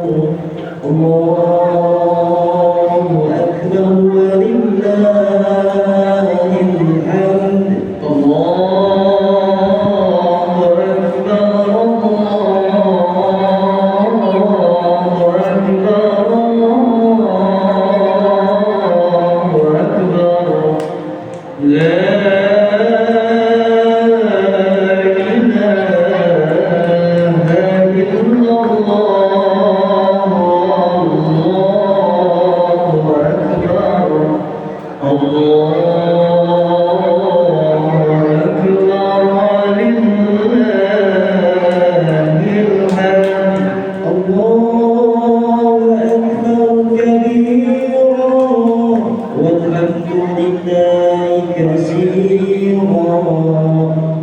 الله أكبر ولله الحمد. الله أكبر الله أكبر الله أكبر. لا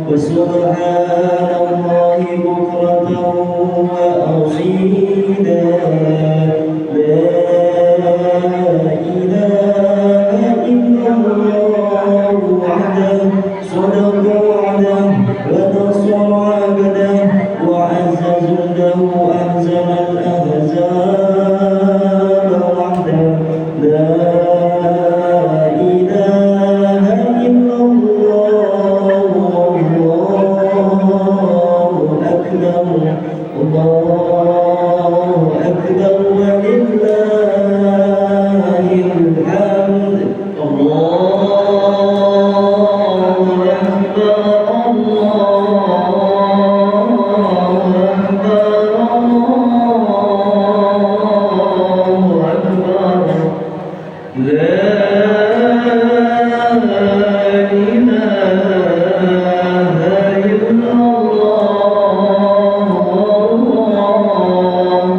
وسبحان الله بكرة وأصيلا. لا إله إلا الله وحده صدق وعده ونصر عبده وعز جنده أحزن الأحزاب وحده. لا إله إلا الله والله أكبر. الله أكبر ولله الحمد. الله أكبر الله أكبر الله أكبر. لا إله إلا الله والله أكبر. الله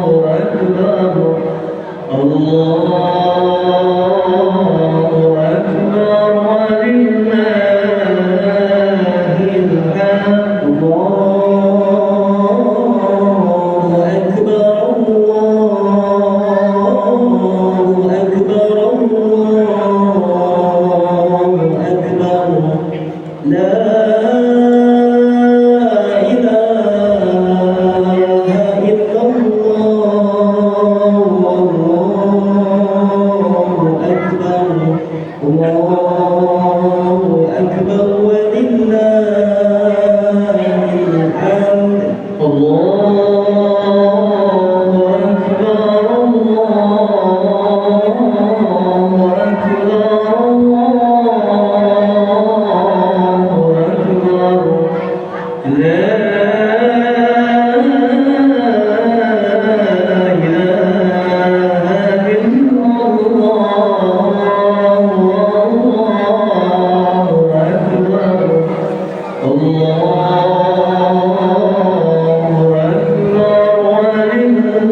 أكبر ولله الحمد. الله أكبر الله أكبر الله أكبر. لا إله إلا الله والله أكبر. الله أكبر ولله الحمد. الله أكبر الله أكبر الله أكبر. لا إله إلا الله والله أكبر. الله أكبر ولله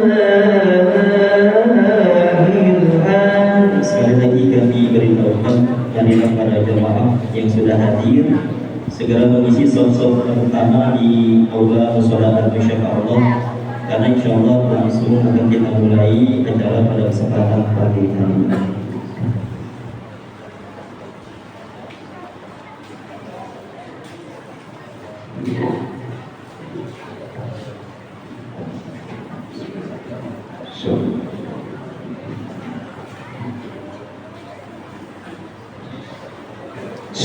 الحمد. Sekali lagi kami beritahukan kehadiran para jemaah yang sudah hadir segera mengisi slot-slot pertama di aula mushola dan musyafa Allah, karena insya Allah langsung akan kita mulai acara pada kesempatan pagi hari ini.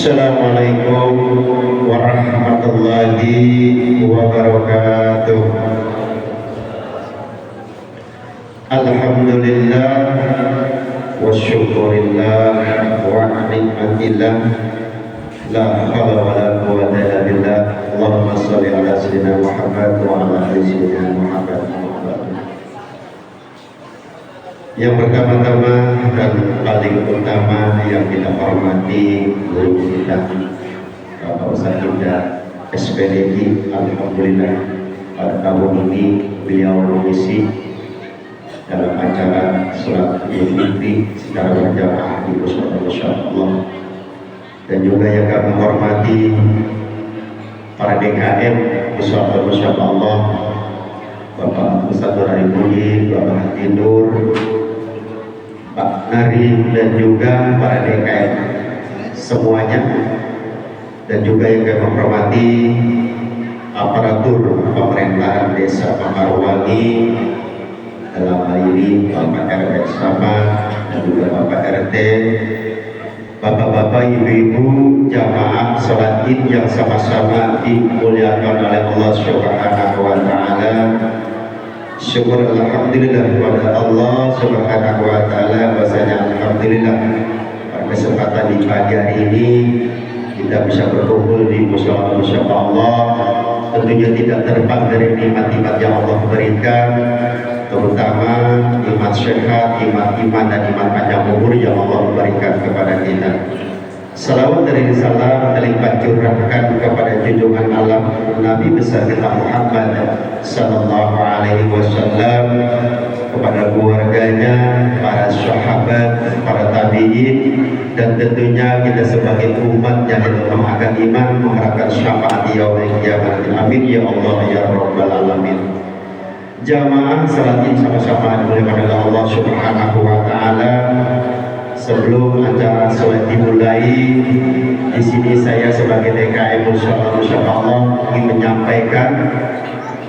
Assalamualaikum warahmatullahi wabarakatuh. Alhamdulillah wa syukurillah wa ni'matillah. La hawla wa la quwwata illa billah. Allahumma shalli ala sayyidina Muhammad wa ala ali sayyidina Muhammad. Yang pertama-tama dan paling utama yang kita hormati guru kita Bapak Ustaz Indah SPDI. Alhamdulillah pada tahun ini beliau mengisi dalam acara sholat Idul Fitri secara berjamaah di Mushola Masya Allah. Dan juga yang kami hormati para DKM Mushola Masya Allah, Bapak Ustaz Nur Arifudin, Bapak Haji Nur, Pak Nari, dan juga para DKM semuanya. Dan juga yang kami hormati aparatur pemerintahan Desa Pakarwangi dalam ini, Bapak RW sama dan juga Bapak RT, Bapak-bapak, ibu-ibu, jamaah sholat id yang sama-sama dimuliakan oleh Allah Subhanahu wa Ta'ala. Syukur alhamdulillah kepada Allah Subhanahu wa Ta'ala, bahasanya alhamdulillah pada kesempatan di pagi hari ini kita bisa berkumpul di mushola Allah. Tentunya tidak terlepas dari nikmat-nikmat yang Allah berikan, terutama nikmat sehat, nikmat iman dan nikmat panjang umur yang Allah berikan kepada kita. Salawat dari salam terlipat curahkan kepada junjungan alam Nabi besar kita Muhammad sallallahu alaihi wasallam, kepada keluarganya, para sahabat, para tabi'in, dan tentunya kita sebagai umat yang akan iman mengharapkan syafaat yaumil qiyamah. Amin ya Allah ya rabbal alamin. Jamaah salat id sama-sama dimuliakan oleh Allah Subhanahu wa Ta'ala. Sebelum acara sholat dimulai, di sini saya sebagai DKM Musyawarah Allah ingin menyampaikan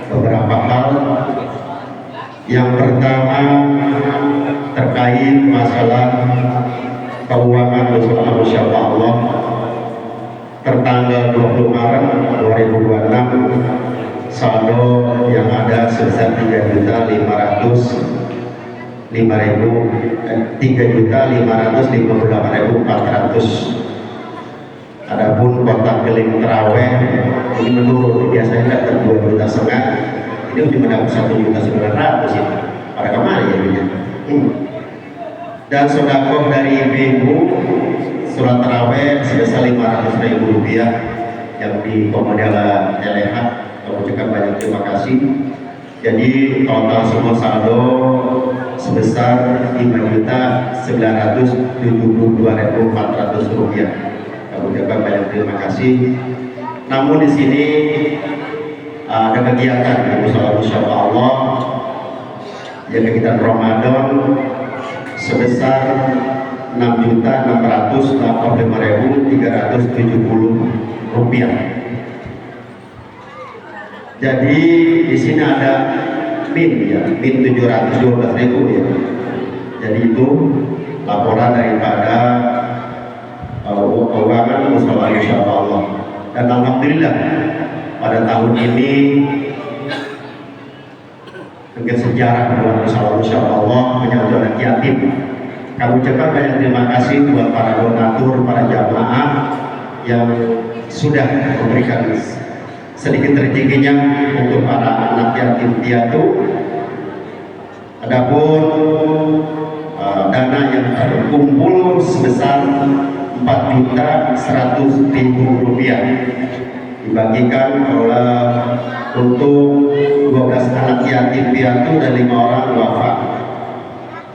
beberapa hal. Yang pertama terkait masalah keuangan Musyawarah Allah tertanggal 20 Maret 2026, saldo yang ada sebesar 3.558.400. Adapun kotak keling terawih ini menurun, biasanya dapat 2,5 juta, ini cuma dapat 1.900.000 itu pada kemarin ya punya. Dan sedekah dari ibu surat terawih sebesar 500.000 rupiah yang di Komodela LH. Kami ucapkan banyak terima kasih. Jadi total semua saldo sebesar 5.972.400 rupiah. Kami ucapkan banyak terima kasih. Namun di sini ada kegiatan di Musyawarah Allah, yang kegiatan Ramadan sebesar 6.685.370 rupiah. Jadi di sini ada min ya, min 712.000 ya. Jadi itu laporan daripada keuangan Musyawarah Allah. Dan alhamdulillah pada tahun ini mungkin sejarah buat Musyawarah Allah menyambut anak yatim. Kami ucapkan banyak terima kasih buat para donatur, para jamaah yang sudah memberikan sedikit rezekinya untuk para anak yatim piatu. Adapun dana yang terkumpul sebesar 4.100.000 rupiah dibagikan oleh untuk 12 anak yatim piatu dan 5 orang wafat.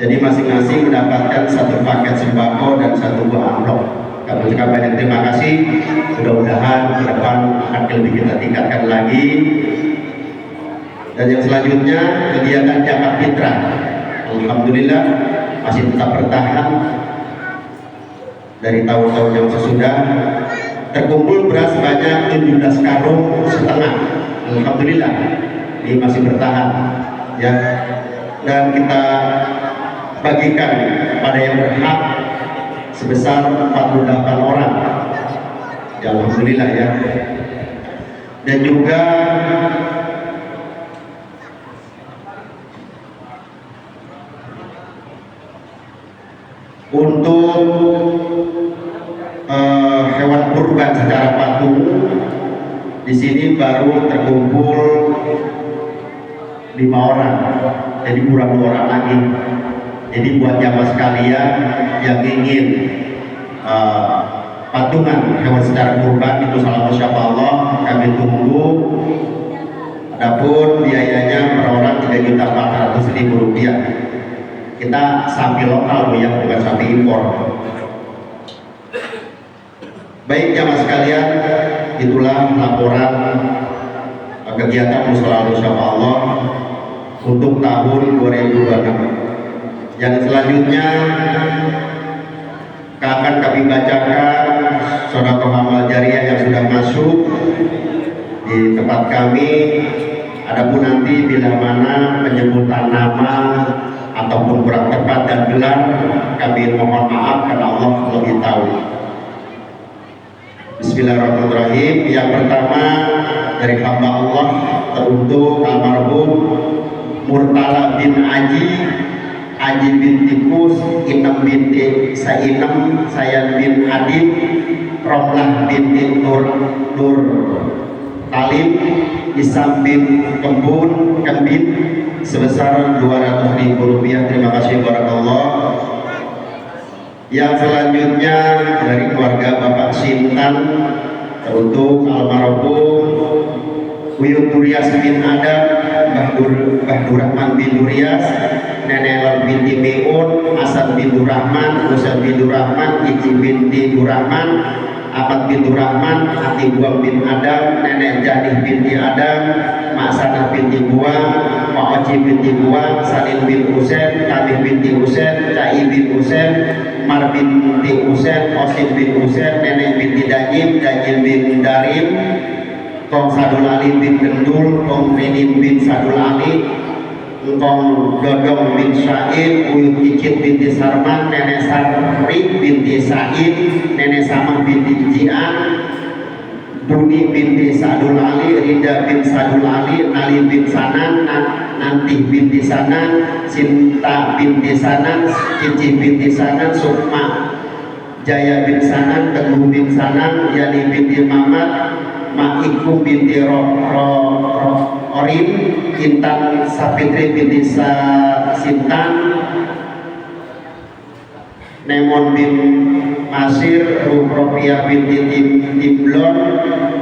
Jadi masing-masing mendapatkan satu paket sembako dan satu buah amplop. Kami ucapkan banyak terima kasih. Mudah-mudahan ke depan akan lebih kita tingkatkan lagi. Dan yang selanjutnya kegiatan zakat fitrah, alhamdulillah masih tetap bertahan dari tahun-tahun yang sesudah. Terkumpul beras sebanyak 17 karung setengah. Alhamdulillah ini masih bertahan ya. Dan kita bagikan pada yang berhak sebesar 48 orang ya, alhamdulillah ya. Dan juga untuk hewan kurban secara patung di sini baru terkumpul 5 orang, jadi kurang 2 orang lagi. Jadi buat jamaah sekalian yang ingin patungan hewan secara kurban itu salam Musyawarah Allah, kami tunggu. Adapun biayanya per orang 3.400.000 rupiah. Kita sapi lokal ya, bukan sapi impor. Baik jamaah sekalian, itulah laporan kegiatan Musyawarah Allah untuk tahun 2026. Yang selanjutnya akan kami bacakan sedekah amal jariah yang sudah masuk di tempat kami. Adapun nanti bila mana penyebutan nama ataupun kurang tepat dan benar, kami mohon maaf karena Allah lebih tahu. Bismillahirrahmanirrahim. Yang pertama dari hamba Allah teruntuk almarhum Murtala bin Aji bin Tikus, Inem binti Sainem, Sayan bin Adib, Romlah binti Nur Talim, Isam bin Kembin sebesar 200.000 rupiah. Terima kasih barakallah. Yang selanjutnya dari keluarga Bapak Sintan untuk almarhum Uyut Durias bin Adam, Mbah Durrahman bin Durias, Nenek binti Meun, Hasan bin Durrahman, Husain bin Durrahman, Ici binti Durrahman, Ahmad bin Durrahman, Ati Buang bin Adam, Nenek Janih binti Adam, Mak Sanah binti Buang, Mak Oci binti Buang, Salim bin Husain, Kabih binti Husain, Cai bin Husain, Mar binti Husain, Osin bin Husain, Nenek binti Dajim bin Darim, Kong Sadul Ali bin Gendul, Kong Rinin bin Sadul Ali, Kong Dodong bin Syaid, Uyut Cicit binti Sarman, Nenek Sarri binti Said, Nenek Samah binti Jian, Duni binti Sadul Ali, Rida bin Sadul Ali, Nali bin Sanan, Nanti binti Sanan, Sinta binti Sanan, Cici binti Sanan, Sukma Jaya bin Sanan, Teguh bin Sanan, Yani binti Mamat, Ma'iku binti Orin, Intan Sapitri binti Sintan, Nemon bin Masir, Rupropiah binti Timblon,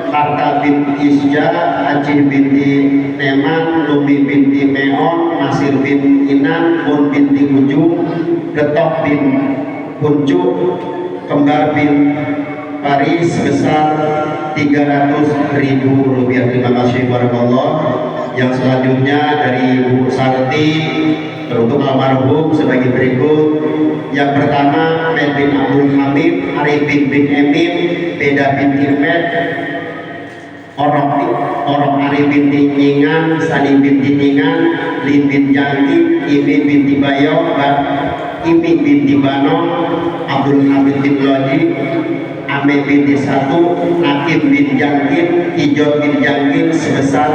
Harta bin Isja, Acih binti Neman, Lumi binti Meon, Masir bin Inan, Mun binti Ujung, Getok bin Kuncup, Kembar bin Paris sebesar 300.000 rupiah. Terima kasih barakallah. Yang selanjutnya dari Bu Sarti untuk almarhum sebagai berikut. Yang pertama Med bin Abdul Hamid, Arifin bin Emin, Beda bin Irmed, Orok Ari binti Nyingan, Sani binti Nyingan, Lin bin Jangki, Imi binti Bayong, Imi binti Banong, Abdul Hamid bin Lodi, Ame binti Satu, Nakim bin Jangkin, Ijon bin Jangkin sebesar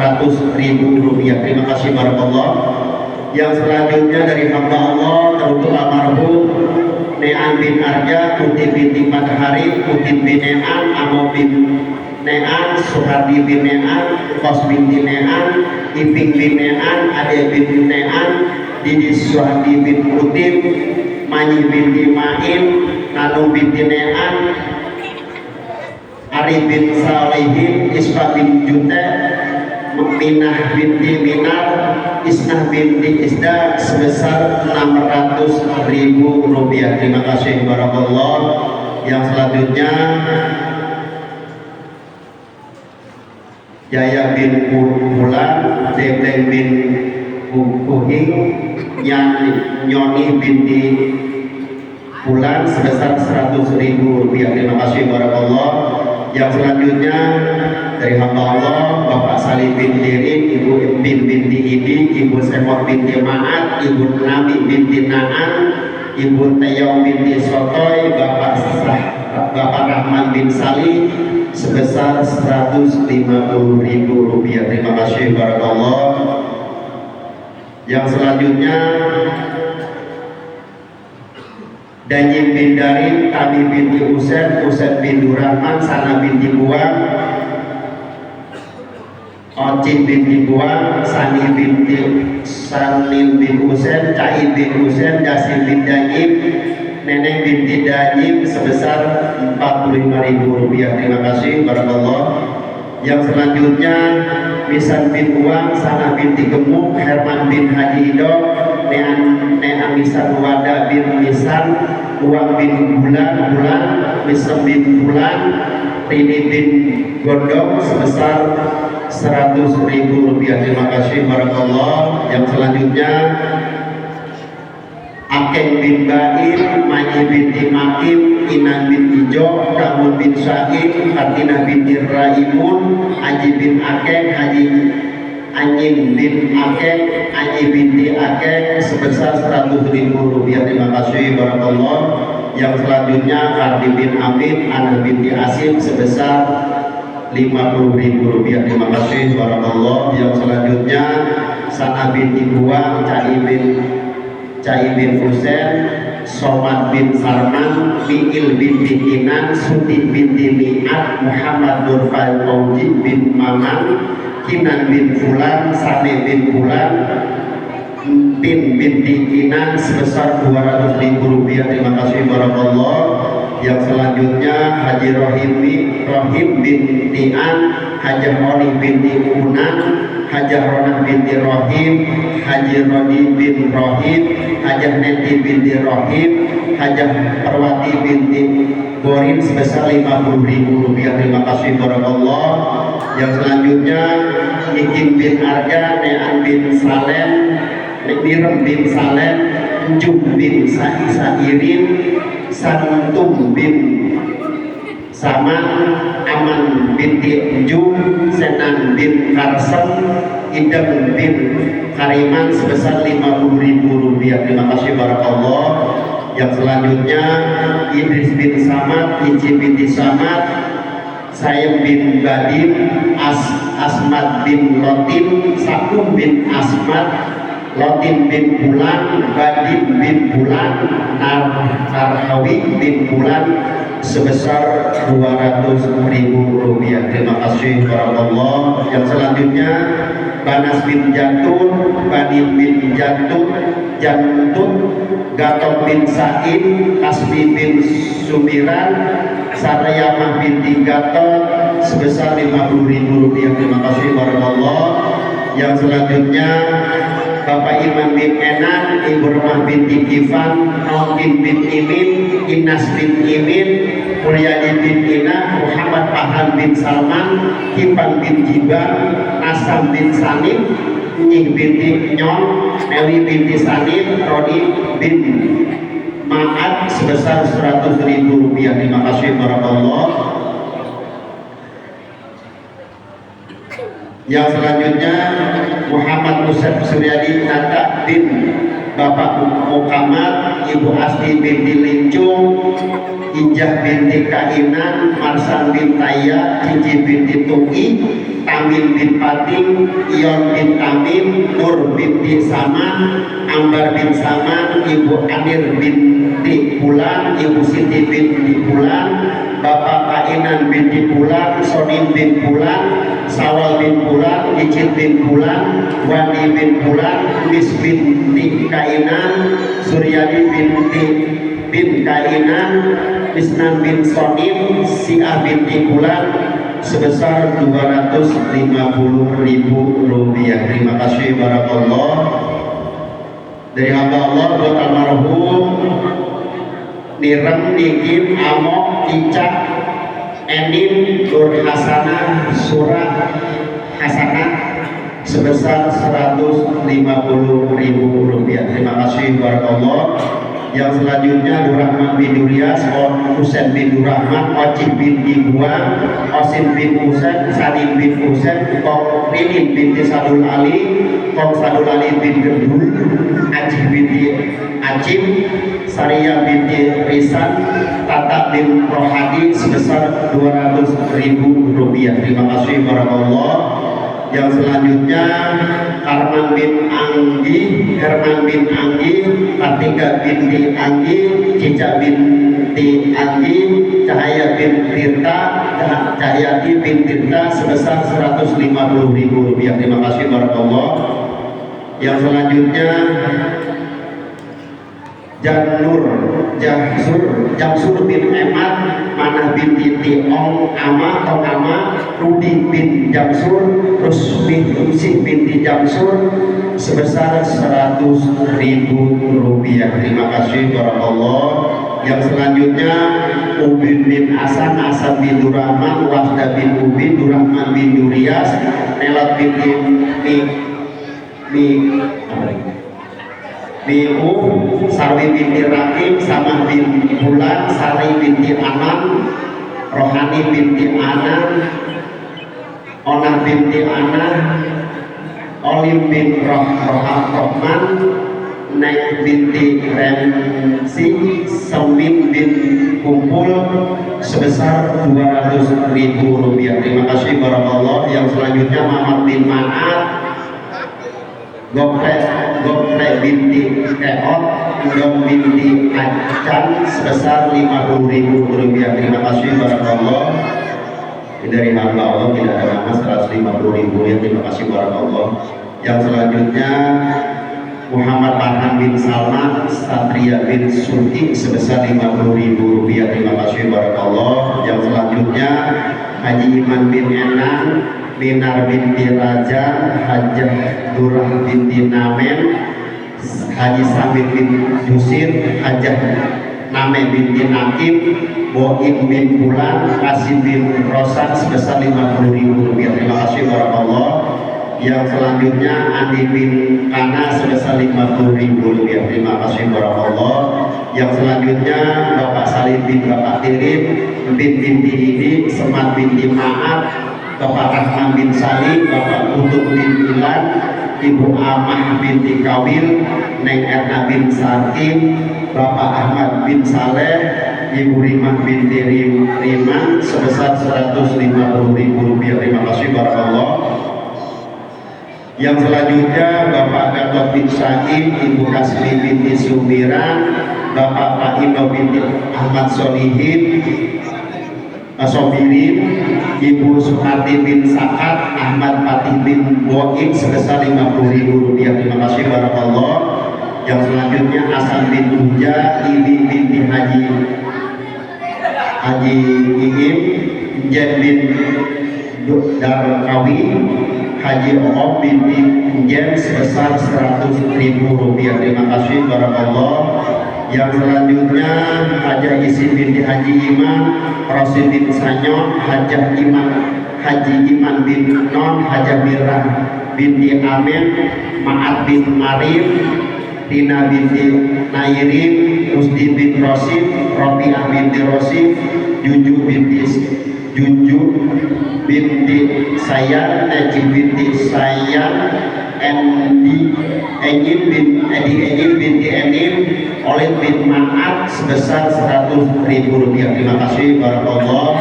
400.000 rupiah. Terima kasih barakallah. Yang selanjutnya dari hamba Allah teruntuk almarhum Nean bin Arja, Uti binti Matahari, Utin bin Nean, Amo bin Nean, Suhardi bin Nean, Kos binti Nean, Iping bin Nean, Ade bin Nean, Didi Suhardi bin Utin, Manyi binti Main, Nanu binti Nean, Ari bin Salihin, Isfa bin Jute, Minah binti Minar, Isnah binti Isda sebesar 600.000 rupiah. Terima kasih barakallah. Yang selanjutnya Jaya bin Bulan, Debleng bin Kuhing, Nyoni binti Bulan sebesar 100.000 rupiah. Terima kasih barakallah. Yang selanjutnya dari hamba Allah Bapak Salim bin Dirin, Ibu Empin binti Idi, Ibu Semot binti Maat, Ibu Nabi binti Naan, Ibu Teyong binti Sotoy, Bapak Rahman bin Salih sebesar 150.000 rupiah. Terima kasih barakallah. Yang selanjutnya Danyim bin Darim, Tami binti Husain, Husain bin Durrahman, Sana binti Buang, Ocin binti Buang, Sani binti Salim bin Husain, Cai bin Husain, Jasim bin Danyim, Neneng binti Danyim sebesar 45.000 rupiah. Terima kasih barakallah. Yang selanjutnya Misan bin Uang, Sana binti Gemuk, Herman bin Haji Idok, Nean Misan Wada bin Misan, Uang bin Bulan, Misem bin Bulan, Rini bin Gondong sebesar 100.000 rupiah. Terima kasih barakallah. Yang selanjutnya Akeng bin Baim, Manyi binti Makim, Inan bin Ijo, Kamun bin Syahid, Fatinah binti Raimun, Haji bin Akeng, Haji Anyin bin Akek, Anyi binti Akek sebesar 100.000 rupiah. Terima kasih barakallah. Yang selanjutnya Kardi bin Amin, Ana binti Asim sebesar 50.000 rupiah. Terima kasih barakallah. Yang selanjutnya Sana binti Buang, Cai bin Husain, Somad bin Salman, Mi'il binti Kinan, Suti binti Mi'at, Muhammad Nur Fauzi bin Maman, Kinan bin Fulan, Sane bin Fulan, binti Kinan sebesar 200.000 rupiah. Terima kasih barakallah. Yang selanjutnya Haji Rohim binti An, Hajah Oli binti Unan, Hajah Ronah binti Rohim, Haji Rodi bin Rohim, Hajah Neti binti Rohim, Hajah Perwati binti Borin sebesar 50.000 rupiah. Terima kasih barakallah. Yang selanjutnya Nikim bin Arga, Nean bin Salem, Nirem bin Salem, Jum bin Sairin, Santum bin Saman, Aman binti Jum, Senan bin Karsem, Idem bin Kariman sebesar 50.000 rupiah. Terima kasih barakallah. Yang selanjutnya Idris bin Samad, Ici binti Samad, Sayem bin Badin, Asmad bin Lotin, Sakum bin Asmad, Lotin bin Bulan, Badin bin Bulan, Narhawi bin Bulan sebesar 200.000 rupiah. Terima kasih barakallah. Yang selanjutnya Banas bin Jatun, Banin bin Jatun, Gatot bin Sa'id, Asmi bin Sumiran, Sarayamah binti Gatot sebesar 50.000 rupiah. Terima kasih barakallah. Yang selanjutnya Bapak Iman bin Enan, Ibu Rumah binti Kifan, Nautin bin Imin, Inas bin Imin, Mulyadi bin Ina, Muhammad Pahan bin Salman, Kifan bin Jiban, Asam bin Sanim, Nyih binti Nyon, Newi binti Sanim, Rodi bin Ma'ad sebesar 100.000 rupiah. Terima kasih barakallah. Yang selanjutnya Muhammad Musab Suryadi Nata bin Bapak Muhammad, Ibu Asti binti Lincung, Ijah binti Kainan, Marsan bin Taya, Cici binti Tuki, Tamin bin Pating, Ion bin Tamin, Nur binti Saman, Ambar bin Saman, Ibu Anir binti Bulan, Ibu Siti binti Bulan, Bapak Kainan binti Bulan, Sonin bin Bulan, Sawal bin Bulan, Icin bin Bulan, Wani bin Bulan, Mis binti Kainan, Suryadi bin Kainan, Isnan bin Sonim, Si'ah binti Bulan sebesar 250.000 rupiah. Terima kasih barakallah. Dari hamba Allah buat almarhum Nirem, Nikim, Amok, Icak, Enin, Nur Hasanah, Surah Hasanah sebesar 150.000 rupiah. Terima kasih barakallah. Yang selanjutnya Durrahman bin Duryas, Husain bin Durrahman, Ocih bin Ibuan, Osin bin Husain, Sadim bin Husain, Kong Rinin binti Sadul Ali, Kong Sadul Ali bin Gedul, Acih binti Acim, Sariyah binti Risan, Tata bin Rohadi sebesar 200.000 rupiah. Terima kasih barakallah. Yang selanjutnya Herman bin Anggi, Kartika binti Anggi, Cica binti Anggi, Cahaya bin Tirta, Cahyati bin Tirta sebesar 150.000 rupiah. Terima kasih barakallah. Yang selanjutnya Jamsur bin Emad, Manah binti Tiong Ama, Rudi bin Jamsur, Rusih binti Jamsur sebesar 100.000 rupiah. Terima kasih barakallah. Yang selanjutnya Ubin bin Asan, Asan bin Durrahman, Wafda bin Ubin, Durrahman bin Duryas, Nelat binti Bi'u, Sarwi binti Rakim, Samah bin Bulan, Sari binti Anan, Rohani binti Anan, Onah binti Anan, Olim bin Rahman, Nek binti Remsi, Semin bin Kumpul sebesar 200.000 rupiah. Terima kasih barakallah. Yang selanjutnya Muhammad bin Ma'ad, Goprek binti Keot, Dom binti Acan sebesar 50.000 rupiah. Terima kasih barakallah. Dari hamba Allah tidak ada nama 150.000 ya. Terima kasih barakallah. Yang selanjutnya Muhammad Farhan bin Salman Satria bin Suti sebesar 50.000 rupiah. Terima kasih barakallah. Yang selanjutnya Haji Iman bin Enan, Minar binti Raja, Hajah Durah binti Namen, Haji Samit bin Yusir, Hajah Name binti Nakim, Boim bin Bulan, Kasim bin Rosan sebesar 50.000 rupiah. Terima kasih barakallah. Yang selanjutnya Andi bin Kana sebesar 50.000 rupiah. Terima kasih barakallah. Yang selanjutnya Bapak Salim bin Bapak Tirim, binti ini Semat binti Maat, Bapak Rahman bin Salim, Bapak Putut bin Ilan, Ibu Amah binti Kawil, Neng Erna bin Sakim, Bapak Ahmad bin Saleh, Ibu Rimah binti Riman sebesar 150.000 rupiah. Terima kasih barakallah. Yang selanjutnya Bapak Gatot bin Said, Ibu Kasmi binti Sumiran, Bapak Pak binti Ahmad Solihin Sobirin, Ibu Sukarti bin Sakat, Ahmad Patih bin Boim sebesar 50.000 rupiah. Terima kasih barakallah. Yang selanjutnya Hasan bin Uja, Ibi binti Haji Iim, Jen bin Darkawi, Haji Om binti Jen sebesar 100.000 rupiah. Terima kasih barakallah. Yang selanjutnya Hajah Isi binti Haji Iman, Rosid bin Sanyon, Hajah Haji Iman bin Non, Hajah Mirah binti Amin, Ma'at bin Marim, Tina binti Nairin, Rusdi bin Rosid, Robiah binti Rosid, Juju binti Sayan, Najib binti Sayan, Edi Enim binti Enim, Oleh bin Ma'at sebesar 100.000 rupiah. Terima kasih barakallah.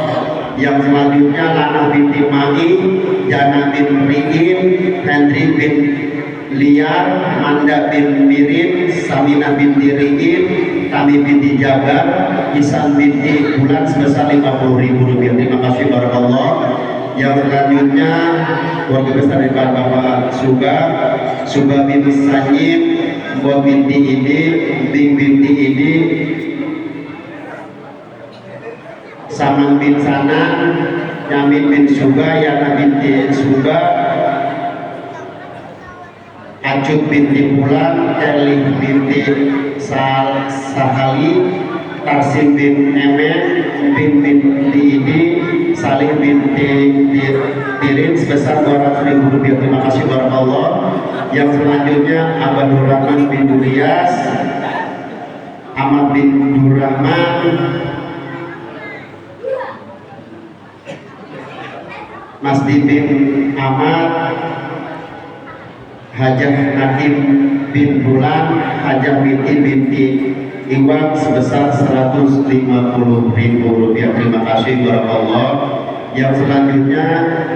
Yang selanjutnya Lana binti Mai, Jana bin Riin, Hendri bin Liar, Manda bin Mirin, Samina binti Riin, Kami binti Jabar, Isan binti Bulan sebesar 50.000 rupiah. Terima kasih barakallah. Yang selanjutnya keluarga besar dari Bapak Suga binti Sanyin, Mbok binti Idi, Bing binti Idi, Saman bin Sanan, Yamin bin Suga, Yana binti Suga, Acut binti Bulan, Elih binti Sahali, Tarsim bin Emen, bin binti Idi, Salih binti Dirin sebesar 200.000 rupiah. Terima kasih barakallah. Yang selanjutnya Abdul Rahman bin Durias, Ahmad bin Durrahman, Masdi bin Ahmad, Hajah Nadim bin Bulan, Hajah binti Iwan sebesar 150.000 rupiah. Terima kasih barakallah. Yang selanjutnya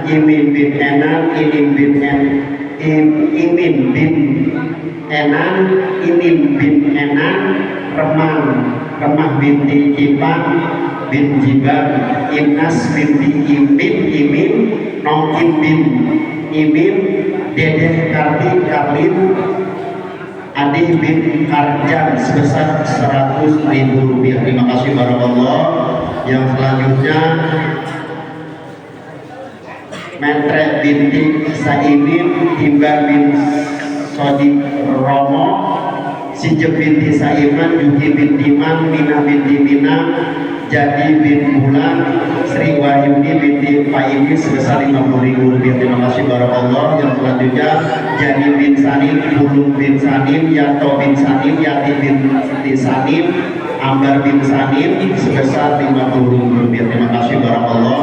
Imin bin Enan, Imin bin Enan, Remah binti Ipang bin Jiban, Imnas binti Imin, Nongkin bin Imin, Dedeh Karlin, Adi bin Arjan sebesar 100.000 rupiah. Terima kasih barakallah. Yang selanjutnya Metre binti Saimin, Timbar bin Sodik Romo, Sijeb binti Saiman, Yuki binti Man, Mina binti Minam, Jadi bin Bulan, Sri Wahyuni binti Paimi sebesar 50.000 rupiah. Terima kasih barakallah. Yang selanjutnya Jadi bin Sanin, Bulung bin Sanin, Yato bin Sanin, Yati bin Sanin, Ambar bin Sanin sebesar 50.000 rupiah. Terima kasih barakallah.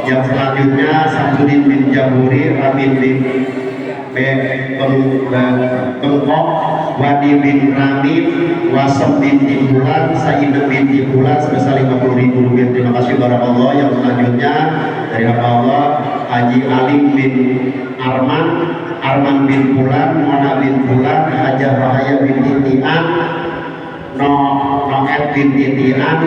Yang selanjutnya Samsudin bin Jaburi, Ramin bin Bengkok, Wadi bin Ramim, Wasem binti Bulan, Sainah binti Bulan sebesar 50.000 rupiah. Terima kasih barakallah. Yang selanjutnya dari hamba Allah Haji Alim bin Arman, Arman bin Bulan, Mona bin Bulan, Hajah Rahaya binti Tian, Noet binti Tian,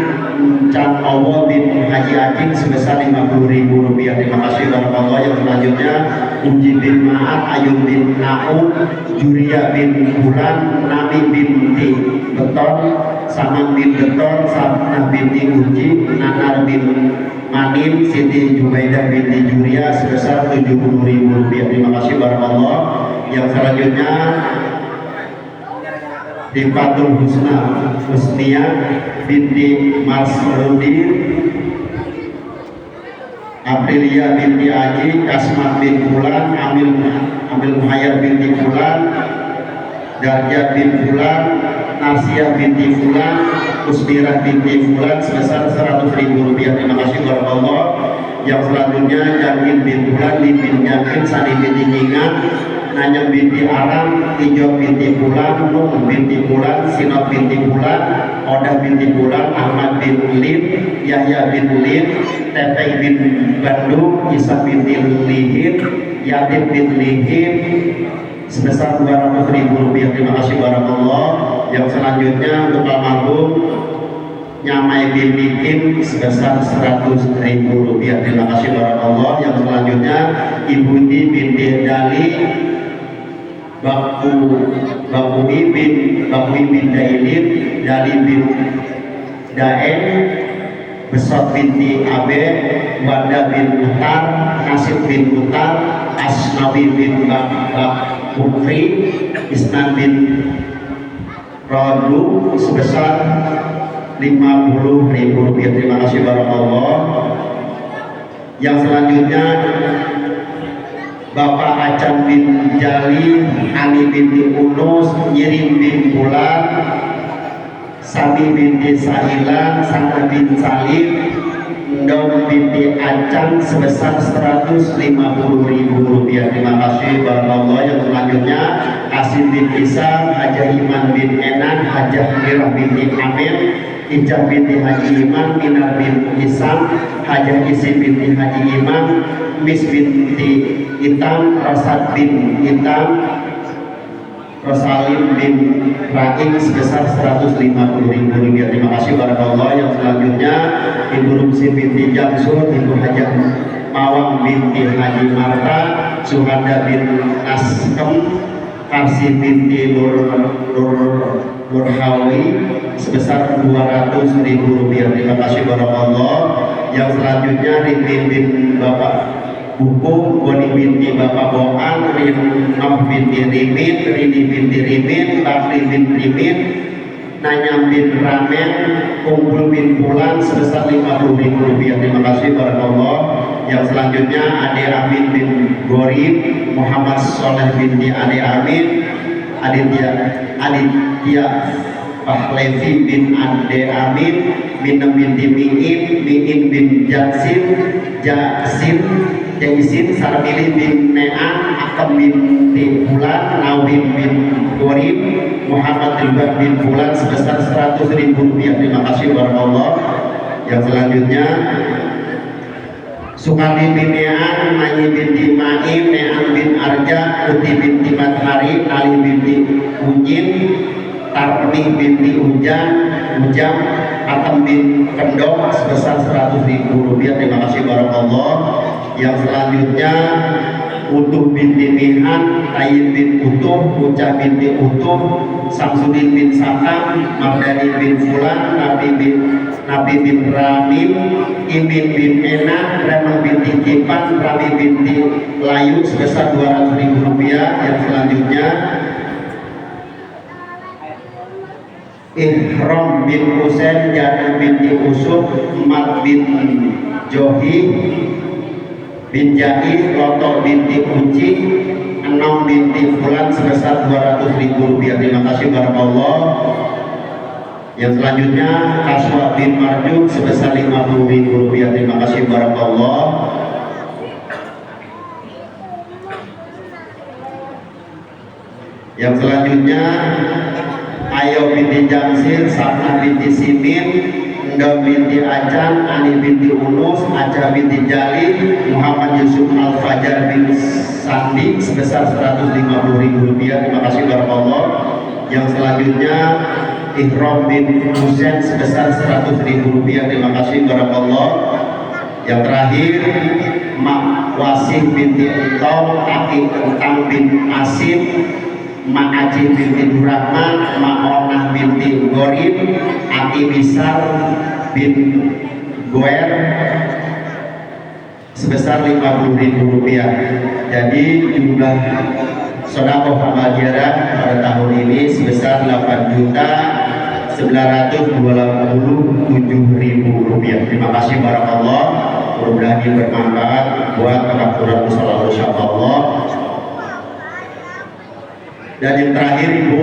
Can Owo bin Haji Ajing sebesar 50.000 rupiah. Terima kasih barakallah. Yang selanjutnya Uji bin Ma'at, Ayun bin Naum, Juria bin Bulan, Nabi binti Beton, Saman bin Beton, Sabnah binti Uji, Nanar bin Manin, Siti Jubaidah binti Juria sebesar 70.000 rupiah. Terima kasih barakallah. Yang selanjutnya Tifatul Husnia binti Masrudin, Aprilia binti Aji, Kasmat bin Bulan, Amil Muhayyar binti Bulan, Darja bin Bulan, Narsia binti Bulan, Usmirah binti Bulan sebesar 100.000 rupiah. Terima kasih barakallah. Yang selanjutnya Jamin bin Bulan, Lim bin Jamin, Sani binti Nyingan, Nanyam binti Aram, Ijo binti Bulan, Nuh binti Bulan, Sinop binti Bulan, Odah binti Bulan, Ahmad bin Lim, Yahya bin Lim, Teteh bin Bandung, Isa binti Lihim, Yatim bin Lihim sebesar 200.000 rupiah. Terima kasih barakallah. Yang selanjutnya untuk almarhum Nyamai bin Nikin sebesar 100.000 rupiah. Terima kasih barakallah. Yang selanjutnya Ibu Di binti Dali, Bakui bin Dailin, Dali bin Daen, Besot binti Abe, Wanda bin Utar, Nasib bin Utar, Asnawi bin Bukri, Isnan bin Rodu sebesar 50.000 rupiah. Terima kasih barakallah. Yang selanjutnya Bapak Acan bin Jali, Ani binti Unus, Nyirim bin Bulan, Sami binti Sahilan, Sana bin Salim, Ndom binti Acan sebesar 150.000 rupiah. Terima kasih barakallah. Yang selanjutnya Asim bin Isa, Hajah Iman bin Enan, Hajah Mirah binti Amin, Ijah binti Haji Iman, Minar bin Isam, Hajah Isi binti Haji Iman, Mis binti Itam, Rasad bin Itam, Rosalim bin Raing sebesar 150.000 rupiah. Terima kasih barakallah. Yang selanjutnya Ibu Rumsi binti Jamsur, Ibu Hajah Mawang binti Haji Marta, Suhanda bin Naskem, Karsi binti Nurhawi sebesar 200.000 rupiah. Terima kasih barakallah. Yang selanjutnya Rini bin Bapak Buku, Boni binti Bapak Boan, Rinam binti Rimin, Rini binti Rimin, Bakri bin Rimin, Nanyam bin Ramen, Kumpul bin Bulan sebesar 50.000 rupiah. Terima kasih barakallah. Yang selanjutnya Ade Amin bin Gorib, Muhammad Soleh binti Ade Amin, Aditya Pahlevi bin Ade Amin, Minam binti Miin bin Jaisin, Sarmili bin Nean, Akam binti Bulan, Nawim bin Gorib, Muhammad Ridwan bin Bulan sebesar 100.000 rupiah. Terima kasih barakallah. Yang selanjutnya Sukali bin Nean, Mayi binti Maim, Nean bin Arja, Uti binti Mathari, Ali binti Ujin, Tarni binti Ujam, Atam bin Kendong sebesar 100.000 rupiah. Terima kasih barakallah. Yang selanjutnya Utuh binti Mihan, Tayyib bin Utuh, Ucah binti Utuh, Samsudin bin Sakam, Mardani bin Fulan, Nabi bin Ramim, Imin bin Enak, Remah binti Kipan, Rami binti Layu sebesar 200.000 rupiah. Yang selanjutnya Ihram bin Husain, Jana binti Usuf, Mat bin Johi bin Jai, Loto binti Uci, Enom binti Fulan sebesar 200.000 rupiah. Terima kasih barakallah. Yang selanjutnya Kaswa bin Marjuk sebesar 50.000 rupiah. Terima kasih barakallah. Yang selanjutnya Ayo binti Jamsil, Sabna binti Simin, Enda binti Acan, Ani binti Unus, Aca binti Jali, Muhammad Yusuf Al-Fajar bin Sandi sebesar Rp150.000. Terima kasih barakallah. Yang selanjutnya Ihram bin Husain sebesar Rp100.000. Terima kasih barakallah. Yang terakhir Mak Wasih binti Entong, Aki Entang bin Asim, Mak Aji binti Durrahman, Mak Onah binti Gorin, Aki Bisar bin Goer sebesar Rp50.000. Jadi jumlah sedekah amal jarah pada tahun ini sebesar Rp8.927.000. Terima kasih barakallah. Mudah-mudahan ini bermanfaat buat kemakmuran mushola insyaallah. Dan yang terakhir Ibu,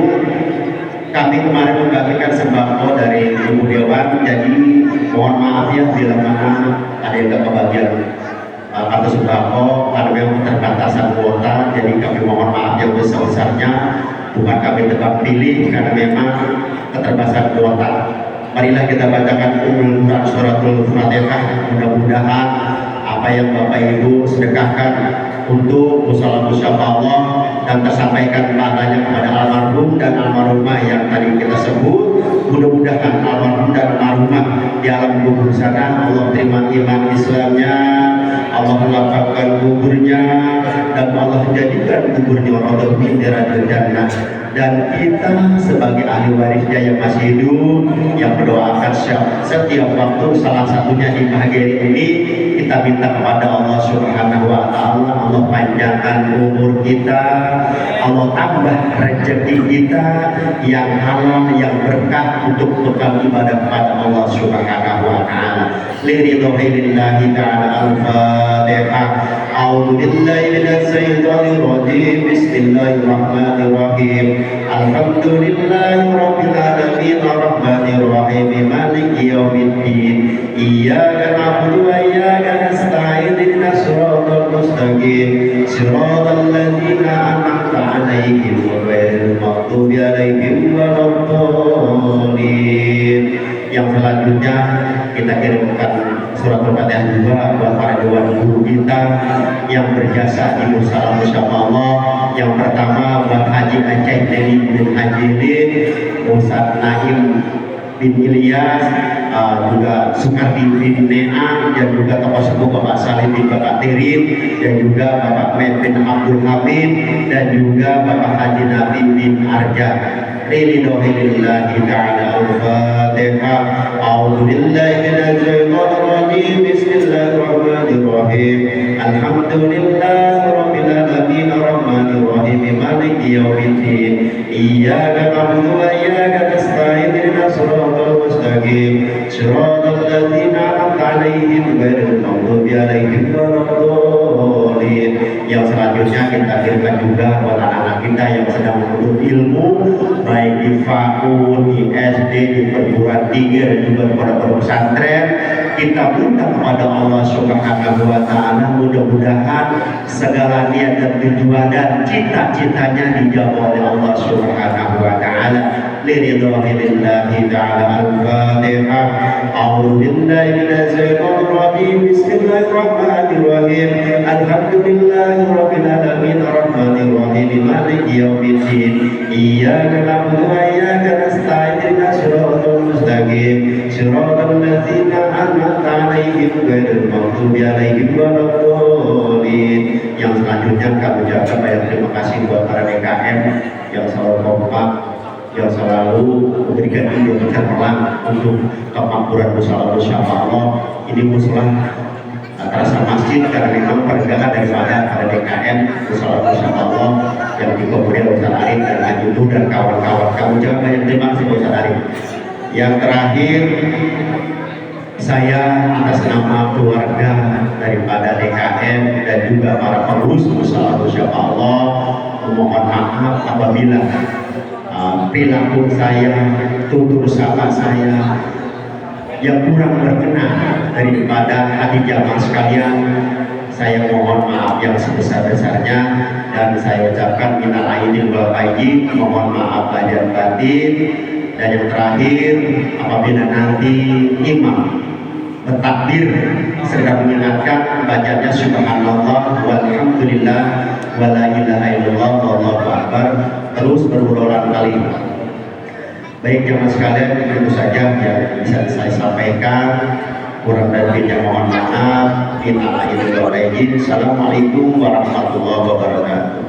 kami kemarin membagikan sembako dari Ibu Dewan, jadi mohon maaf ya bila mana ada yang tidak kebagian kartu sembako karena memang keterbatasan kuota, jadi kami mohon maaf yang besar-besarnya. Bukan kami tebak pilih karena memang keterbatasan kuota. Marilah kita bacakan ulang suratul Fatihah. Mudah-mudahan apa yang Bapak Ibu sedekahkan untuk mushola Allah dan tersampaikan padanya kepada almarhum dan almarhumah yang tadi kita sebut. Mudah-mudahan almarhum dan almarhumah di alam kubur sana Allah terima iman Islamnya, Allah melapangkan kuburnya, dan Allah jadikan kuburnya radhiyallahu min radhiyal jannah. Dan kita sebagai ahli warisnya yang masih hidup, yang mendoakan setiap waktu, salah satunya di pagi ini kita minta kepada Allah Subhanahu wa Ta'ala, Allah panjangkan umur kita, Allah tambah rezeki kita yang halal, yang berkah untuk bekal ibadah kepada Allah Subhanahu wa Ta'ala. Liridhohillahi ta'ala. Al-Fatihah. A'udzu billahi minasy syaithanir rajim. Bismillahirrahmanirrahim. Alhamdulillahi rabbil alamin arrahmanir rahim maliki yaumiddin. Iyyaka na'budu wa iyyaka nasta'in ihdinas siratal mustaqim siratal ladzina an'amta 'alaihim ghairil maghdubi 'alaihim waladdallin. Yang selanjutnya kita kirimkan surat Al-Fatihah juga buat para dewan guru kita yang berjasa di mushola Allah. Yang pertama buat Haji Aceh Dedi bin Haji Lin, Ustaz Naim bin Ilyas, juga Sukardi bin Nea, dan juga tokoh sepuh Bapak Salim bin Bapak Tirin, dan juga Bapak Med bin Abdul Hamid, dan juga Bapak Haji Nabi bin Arja. Ridhohillahi ta'ala. Al-Fatihah. A'udzu billahi minasy syaithanir rajim. Bismillahirrahmanirrahim. Alhamdulillahi rabbil alamin arrahmanir rahim maliki yaumiddin. Iyyaka na'budu wa iyyaka nasta'in ihdinas siratal mustaqim siratal ladzina an'amta 'alaihim ghairil maghdubi 'alaihim waladdallin. Yang selanjutnya kita kirimkan juga buat anak-anak kita yang sedang menuntut ilmu, baik di FAU, di SD, di perguruan tinggi, dan juga kepada pesantren. Kita minta kepada Allah Subhanahu wa Ta'ala, mudah-mudahan segala niat dan tujuan dan cita-citanya dijawab oleh Allah Subhanahu wa Ta'ala. Liridhohillahi ta'ala. Al-Fatihah. A'udzu billahi minasy syaithanir rajim. Bismillahirrahmanirrahim. Alhamdulillahi rabbil alamin arrahmanir rahim maliki yaumiddin. Iyyaka na'budu wa iyyaka nasta'in ihdinas siratal mustaqim siratal ladzina an'amta 'alaihim ghairil maghdubi 'alaihim waladdallin. Yang selanjutnya kami ucapkan banyak terima kasih buat para DKM yang selalu kompak, yang selalu memberikan ide cemerlang untuk kemakmuran mushola Allah. Ini mushola terasa masjid karena memang pergerakan daripada para DKM mushola Allah yang dikemudian Ustaz Arif dan Hajudu dan kawan-kawan. Kamu jangan banyak terima kasih Ustaz Arif. Yang terakhir, saya atas nama keluarga daripada DKM dan juga para pengurus mushola Allah memohon maaf apabila perilaku saya, tutur sapa saya yang kurang berkenan daripada hadiah jamaah sekalian. saya mohon maaf yang sebesar-besarnya dan saya ucapkan minal aidin wal faizin, mohon maaf lahir batin. Dan yang terakhir, apabila nanti imam bertakbir sedang mengingatkan bacanya subhanallah walhamdulillah wala ilaha illallah wallahu akbar terus berulang kali. Baik jemaah sekalian, itu saja yang bisa saya sampaikan. Kurang lebihnya mohon maaf. Minal aidin wal faizin. Assalamualaikum warahmatullahi wabarakatuh.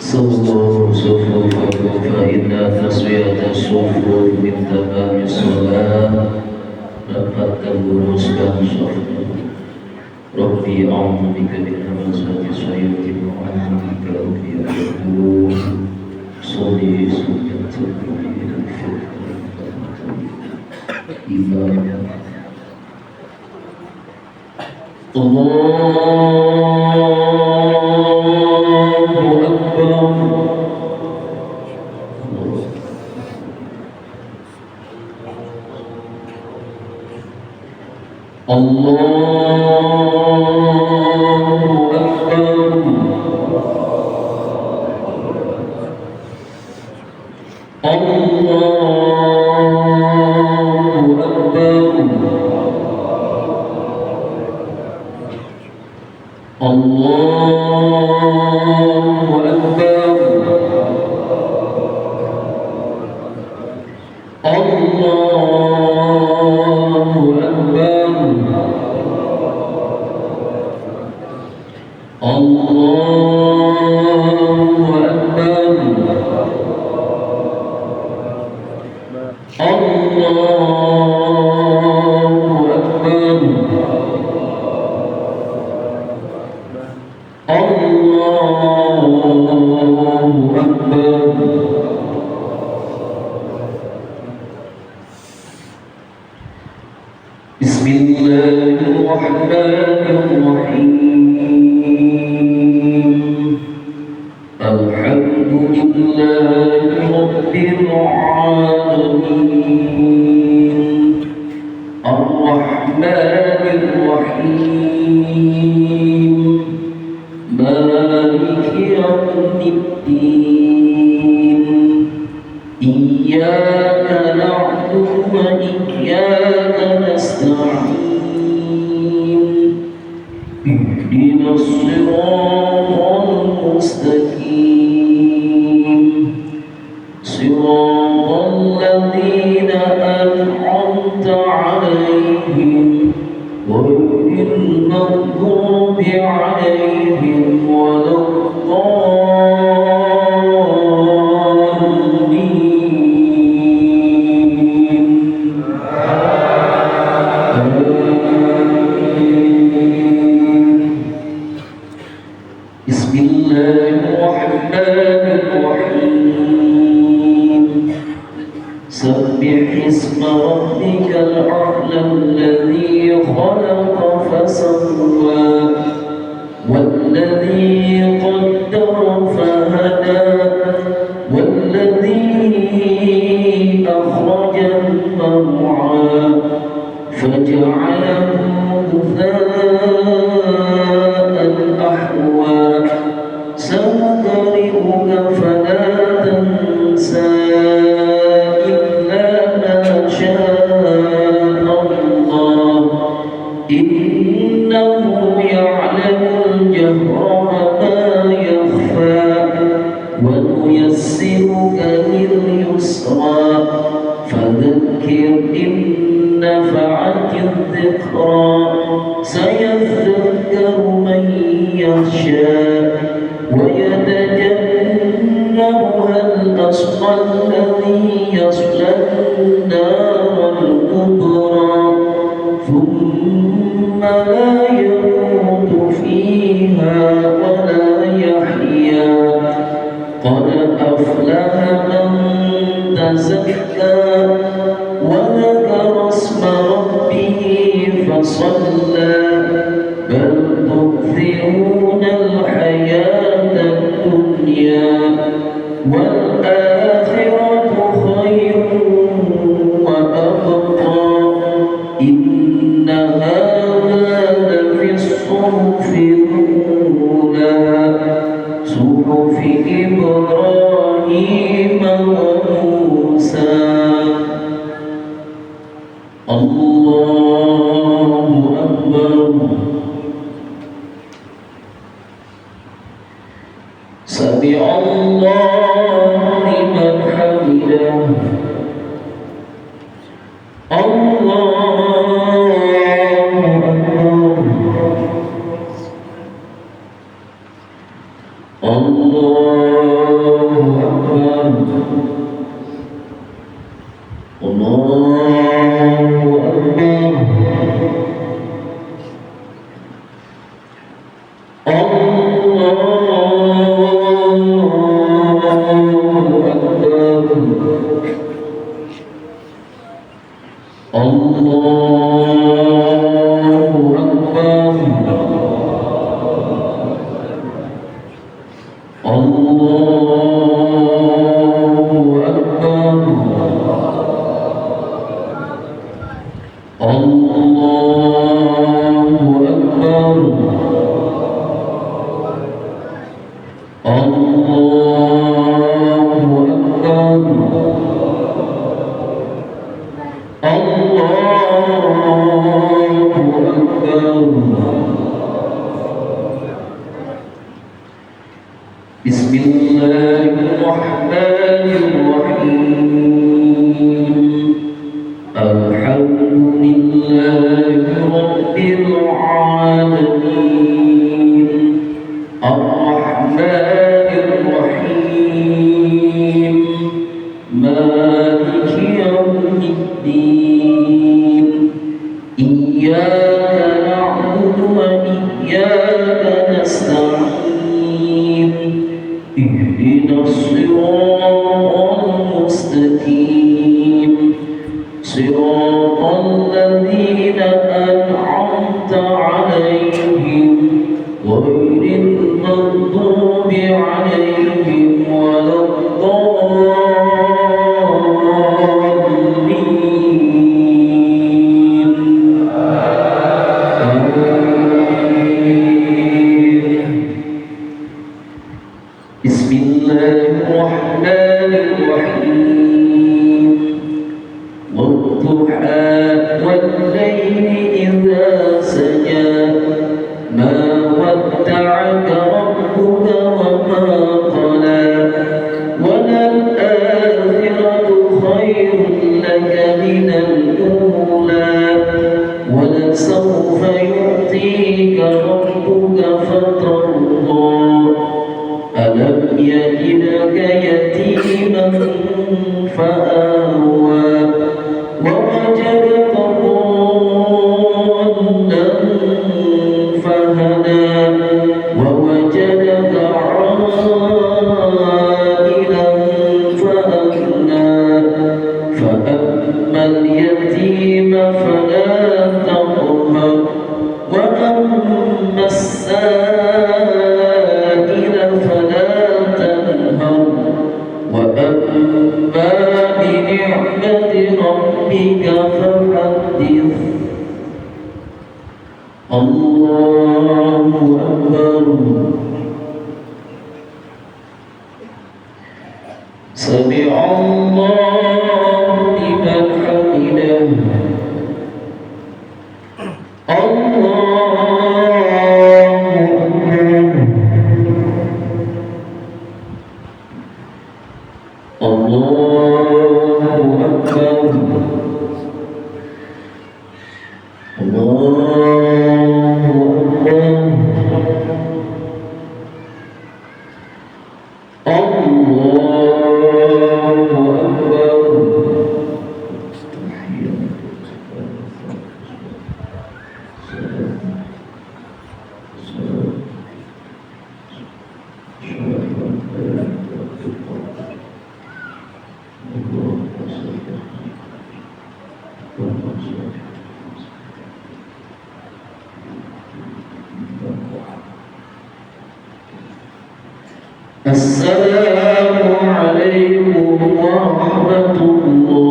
صفوا صفوفكم فإن تسوية الصفوف من تمام الصلاة. Dapatkan luruskan safmu. Rabbi a'udzubika min hamazati syayatin wa a'udzubika rabbi an yahdurun. Sholli sunnatul mu'minin fil imam. Allahu Akbar. Allahu Akbar. Allahu Akbar. Allahu Akbar. Allahu Akbar. Allahu Akbar. Allahu Akbar. Allahu Akbar. Bismillahirrahmanirrahim. Alhamdulillahi rabbil alamin. Ar-Rahmanir Rahim. Maliki yaumiddin. Iyyaka na'budu wa iyyaka nasta'in. Ihdinas siratal mustaqim. Siratal ladzina an'amta 'alaihim ghairil maghdubi 'alaihim Bismillahirrahmanirrahim. Sabbih isma rabbikal a'la alladhi khalaqa fasawwa walladhi qaddara fahada walladhi akhrajal mar'a faj'alahu ghutha'an ahwa. سنقرئك فلا تنسى إلا ما شاء الله إنه يعلم الجهر وما يخفى ونيسرك لليسرى فذكر إن نفعت الذكرى سيذكر تزكى وذكر اسم ربه فصلى بل تؤثرون الحياة الدنيا والآخرة خير وأبقى إن هذا لفي الصحف الأولى صحف إبراهيم وموسى. الله أكبر. سمع الله لمن حمده. الله أكبر. الله أكبر. الله أكبر. بسم الله الرحمن الرحيم. الحمد لله رب العالمين الرحمن الرحيم مالك يوم الدين إياك نعبد وإياك نستعين اهدنا الصراط المستقيم صراط الذين أنعمت عليهم غير المغضوب عليهم ولا الضالين. بسم الله الرحمن الرحيم. والضحى والليل إذا سجى ما ودعك ربك وما قلى وللآخرة خير لك من الأولى ولسوف يعطيك ربك فترضى ألم يجدك يتيما فآوى ووجدك ضالا فهدى ووجدك عائلا فأغنى فأما اليتيم فلا تقهر وأما السائل فلا تنهر وأما بنعمة السلام عليكم ورحمة الله.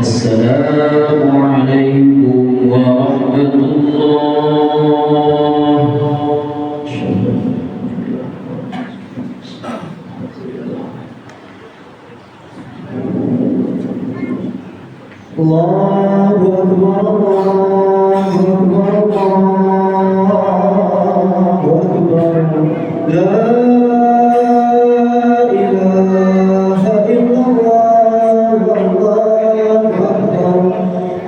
السلام عليكم ورحمة الله. الله أكبر الله أكبر الله أكبر لا إله إلا الله والله أكبر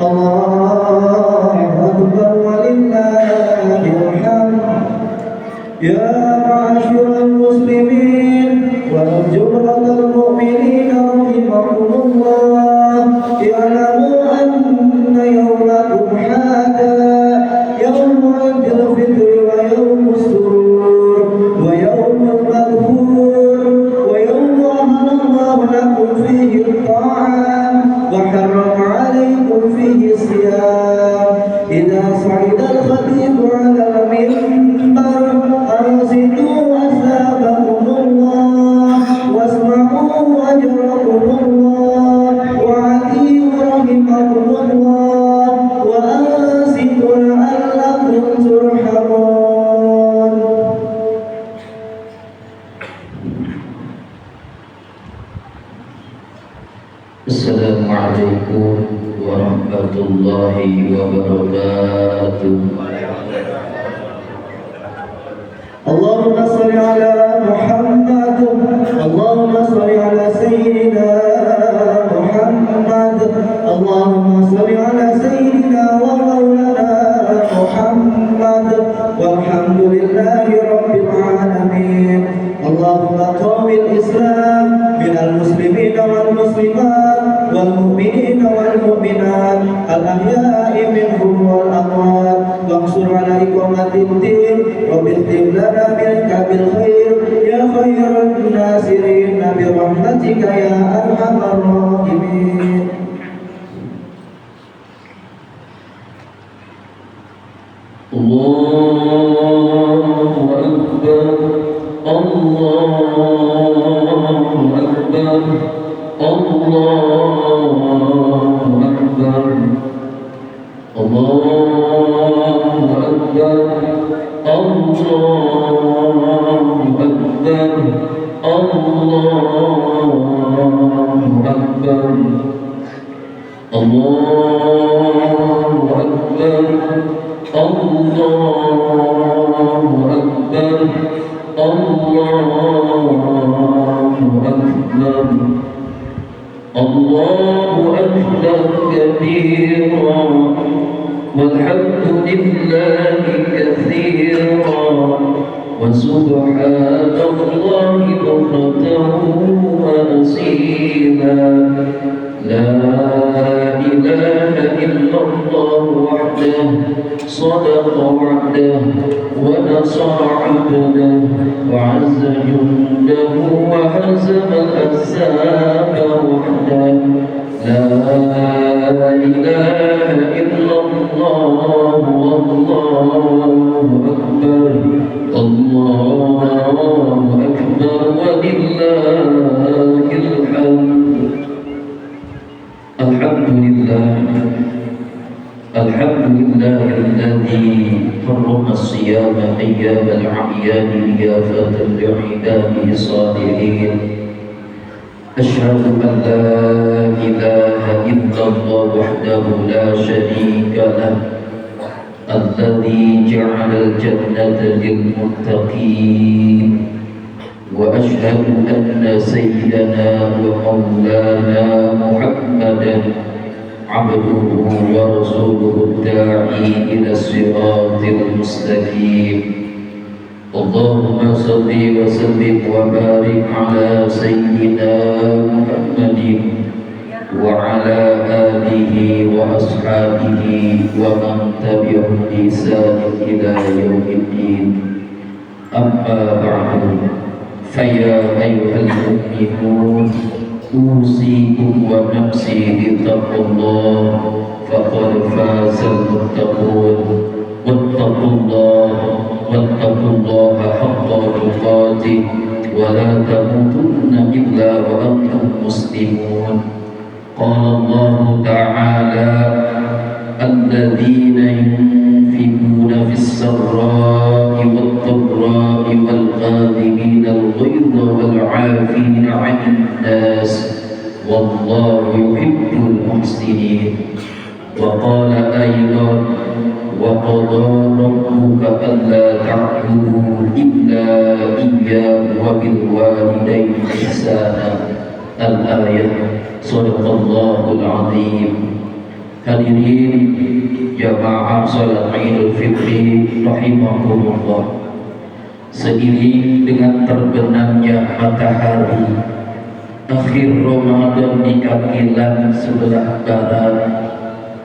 الله أكبر ولله الحمد. يا معاشر المسلمين وجملة المؤمنين رحمكم الله، اعلموا أن يومكم هذا يوم عيد الفطر ويوم السرور ويوم المغفور ويوم أحل الله لكم فيه الطعام وحرم عليكم فيه الصيام. إذا صعد الخطيب على المنبر أنصتوا أثابكم الله واسمعوا أجركم الله وعتيوا رحمكم الله وأنصتوا لعلكم ترحمون. السلام عليكم ورحمة الله وبركاته. اللهم صل على محمد، اللهم صل على سيدنا محمد، اللهم صل على سيدنا ومولانا محمد، والحمد لله رب العالمين. اللهم قوم الإسلام من المسلمين والمسلمات والمؤمنين والمؤمنات الأحياء منهم والأموات، وانصر على إقامة الدين، رب اختم لنا منك بالخير يا خير الناصرين برحمتك يا أرحم الراحمين. الله أكبر الله أكبر الله أكبر الله أكبر الله أكبر الله أكبر الله أكبر الله أكبر الله أكبر الله أكبر كبيرا والحمد لله كثيرا وسبحان الله بكرة وأصيلا. لا إله إلا الله وحده صدق وعده ونصر عبده وعز جنده وهزم الأحزاب وحده. لا إله إلا الله والله أكبر الله أكبر ولله الحمد. الحمد لله الحمد لله الذي حرم الصيام أيام الأعياد ضيافة لعباده الصالحين. أشهد أن لا إله إلا الله وحده لا شريك له الذي جعل الجنة للمتقين، وأشهد أن سيدنا ومولانا محمدا عبده ورسوله الداعي إلى الصراط المستقيم. اللهم صل وسلم وبارك على سيدنا محمد وعلى آله وأصحابه ومن تبعهم بإحسان إلى يوم الدين. أما بعد، فيا أيها المؤمنون أوصيكم ونفسي بتقوى الله فقد فاز المتقون واتقوا الله حق تقاته ولا تموتن إلا وأنتم مسلمون. قال الله تعالى: الذين ينفقون في السراء والضراء والكاظمين الغيظ والعافين عن الناس والله يحب المحسنين. وقال أيضا: وقضى ربك ألا تعبدوا إلا إياه وبالوالدين إحسانا. Al-ayat. Sadaqallahul azim. Hadirin jamaah salat Idul Fitri rahimakumullah. Seiring dengan terbenamnya matahari akhir Ramadan di kaki langit sebelah barat,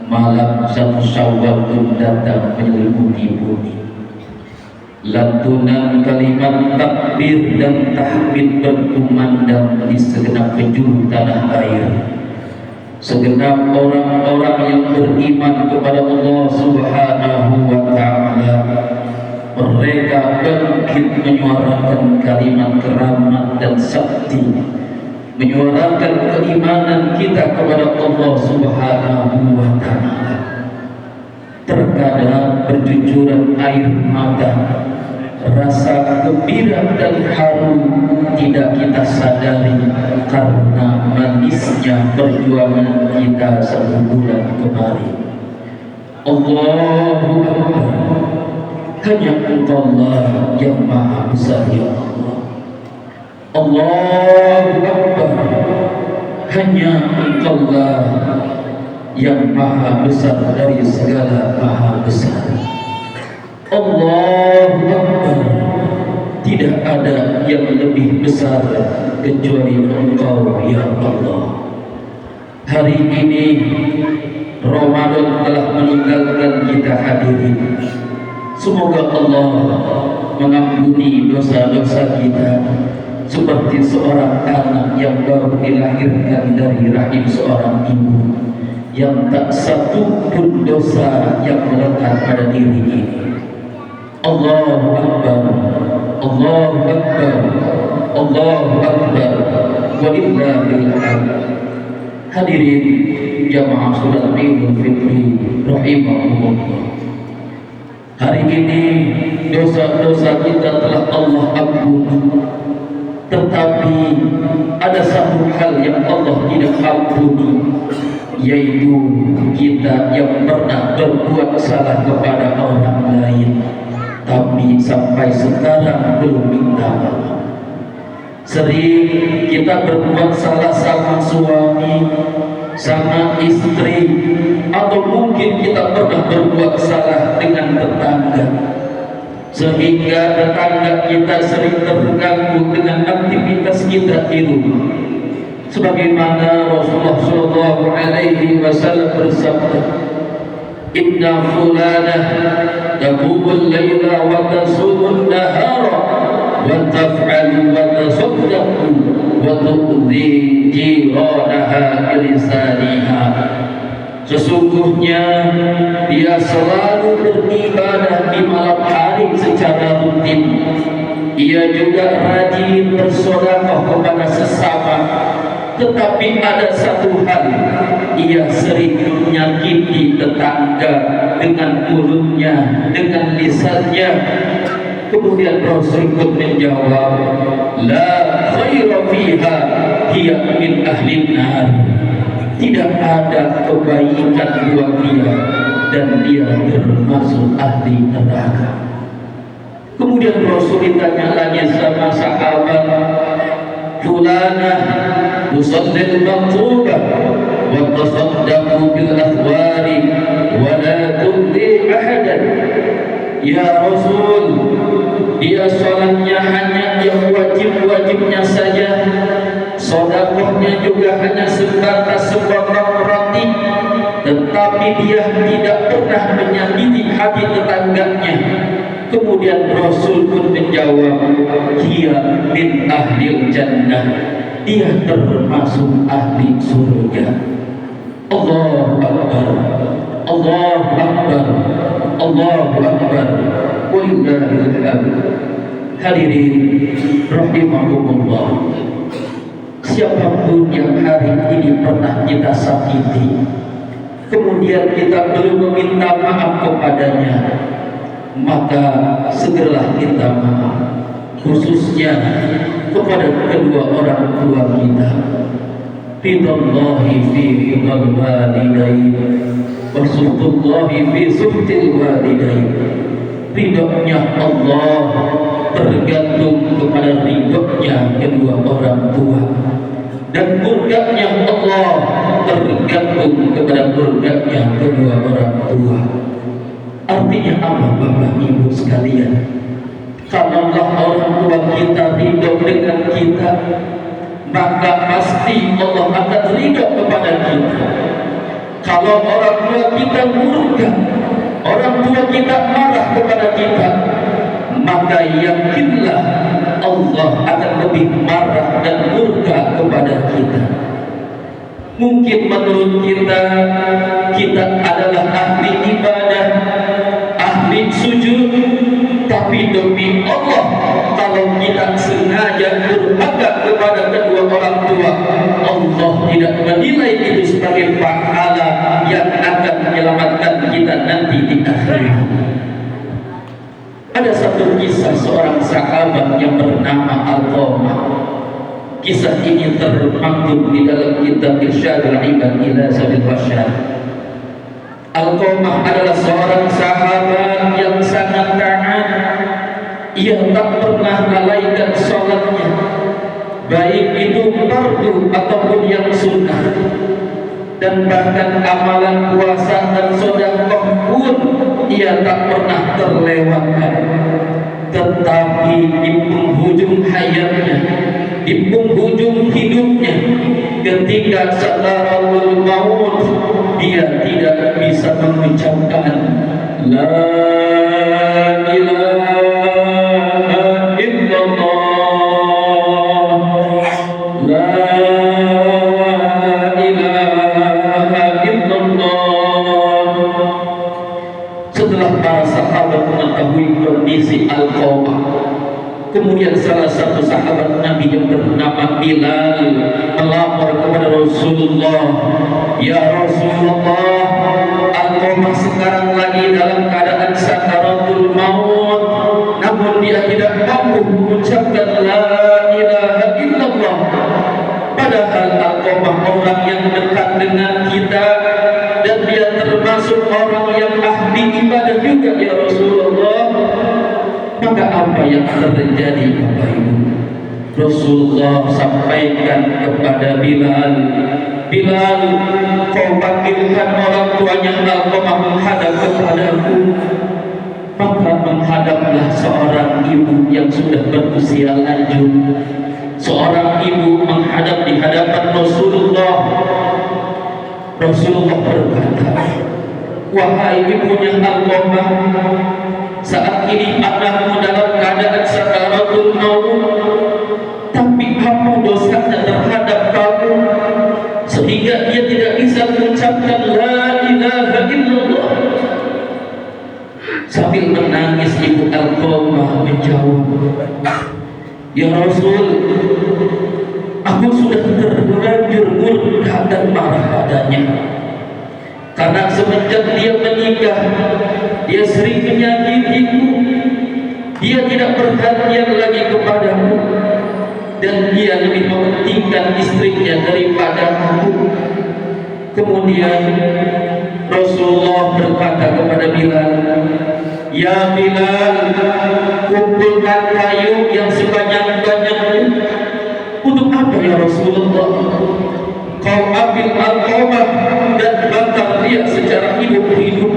malam 1 Syawal pun datang menyelimuti bumi. Lantunan kalimat takbir dan tahmid berkumandang di segenap penjuru tanah air. Segenap orang-orang yang beriman kepada Allah Subhanahu wa Ta'ala, mereka bangkit menyuarakan kalimat keramat dan sakti, menyuarakan keimanan kita kepada Allah Subhanahu wa Ta'ala. Terkadang berjujuran air mata, rasa gembira dan haru tidak kita sadari karena manisnya perjuangan kita 1 bulan kemarin. Allahu Akbar. Hanya Engkau Allah yang Maha Besar, ya Allah. Allahu Akbar. Hanya Engkau Allah yang Maha Besar dari segala Maha Besar. Allahu Akbar. Tidak ada yang lebih besar kecuali Engkau, ya Allah. Hari ini Ramadan telah meninggalkan kita hadirin. Semoga Allah mengampuni dosa-dosa kita, seperti seorang anak yang baru dilahirkan dari rahim seorang ibu, yang tak satu pun dosa yang melekat pada diri ini. Allahu Akbar, Allahu Akbar, Allahu Akbar, walillahil hamd. Hadirin jamaah salat Idul Fitri rahimakumullah. Hari ini dosa-dosa kita telah Allah ampuni, tetapi ada satu hal yang Allah tidak ampuni, yaitu kita yang pernah berbuat salah kepada orang lain tapi sampai sekarang belum minta maaf. Sering kita berbuat salah sama suami, sama istri, atau mungkin kita pernah berbuat salah dengan tetangga, sehingga tetangga kita sering terganggu dengan aktivitas kita di rumah. Sebagaimana Rasulullah SAW bersabda, Inna fulanah taqumul layla wa tasumul nahara wa taf'alu wa tasaddaqu wa tu'dhi jiranaha bilisaniha. Sesungguhnya dia selalu beribadah di malam hari secara rutin. Ia juga rajin bersedekah kepada sesama. Tetapi ada satu hal, ia sering menyakiti tetangga dengan mulutnya, dengan lisannya. Kemudian Rasul pun menjawab, La khaira fiha hiya min ahlin nar. Tidak ada kebaikan buat dia dan dia termasuk ahli neraka. Kemudian Rasul ditanya lagi sama sahabat, Fulana tusallil maktubah wa tasaddaqu bil akhwari wa la tudhi ahadan. Ya Rasul, dia sholatnya hanya yang wajib-wajibnya saja, sedekahnya juga hanya sebatas sepotong roti, tetapi dia tidak pernah menyakiti hati tetangganya. Kemudian Rasul pun menjawab, Dia min ahlil jannah. dia termasuk ahli surga. Allahu Akbar, Allahu Akbar, Allahu Akbar, walillahil hamd. Hadirin rahimakumullah, siapapun yang hari ini pernah kita sakiti, kemudian kita belum meminta maaf kepadanya, maka segeralah kita maaf, khususnya kepada kedua orang tua kita. Ridallahi fi ridal walidain wa suhtullahi fi suhtil walidain. Ridhonya Allah tergantung kepada ridhonya kedua orang tua, dan murkanya Allah tergantung kepada murkanya kedua orang tua. Artinya apa, Bapak Ibu sekalian? Kalaulah orang tua kita ridho dengan kita, maka pasti Allah akan ridho kepada kita. Kalau orang tua kita murka, orang tua kita marah kepada kita, maka yakinlah Allah akan lebih marah dan murka kepada kita. Mungkin menurut kita adalah ahli ibadah, ahli sujud, tapi demi Allah, kalau kita sengaja durhaka kepada kedua orang tua, Allah tidak menilai itu sebagai pahala yang akan menyelamatkan kita nanti di akhirat. Ada satu kisah seorang sahabat yang bernama Alqamah. Kisah ini termaktub di dalam kitab Irsyadul Ibad ila Sabil Rasyad. Alqamah adalah seorang sahabat yang sangat taat. Ia tak pernah melalaikan sholatnya, baik itu fardu ataupun yang sunnah, dan bahkan amalan puasa dan sedekah pun ia tak pernah terlewatkan. Tetapi di penghujung hayatnya, di penghujung hidupnya, ketika sakaratul maut, dia tidak bisa mengucapkan la ilaha illallah, la ilaha illallah. Setelah para sahabat mengetahui kondisi Alqamah, kemudian salah satu sahabat Nabi yang bernama Bilal melapor kepada Rasulullah, "Ya Rasulullah, Alqamah sekarang lagi dalam keadaan sakaratul maut, namun dia tidak mampu mengucapkan la ilaha illallah. Padahal Alqamah orang yang dekat dengan kita, dan dia termasuk orang yang ahli ibadah juga, ya Rasulullah." Maka apa yang terjadi, Bapak Ibu? Rasulullah sampaikan kepada Bilal, "Bilal, kau panggilkan orang tuanya Alqamah menghadap kepadaku." Maka menghadaplah seorang ibu yang sudah berusia lanjut. Seorang ibu menghadap di hadapan Rasulullah. Rasulullah berkata, "Wahai ibunya Alqamah, saat ini anakmu dalam keadaan sakaratul maut, tapi apa dosanya terhadap kamu sehingga dia tidak bisa mengucapkan la ilaha illallah?" Sambil menangis ibu Alqamah menjawab, "Ya Rasul, aku sudah terlanjur murka dan marah padanya. Karena semenjak dia menikah, dia sering menyakitiku, dia tidak perhatian lagi kepadamu, dan dia lebih mementingkan istrinya daripada aku." Kemudian Rasulullah berkata kepada Bilal, "Ya Bilal, kumpulkan kayu yang sebanyak-banyaknya." "Untuk apa ya Rasulullah?" "Kau ambil Alqamah dan bakar dia secara hidup-hidup."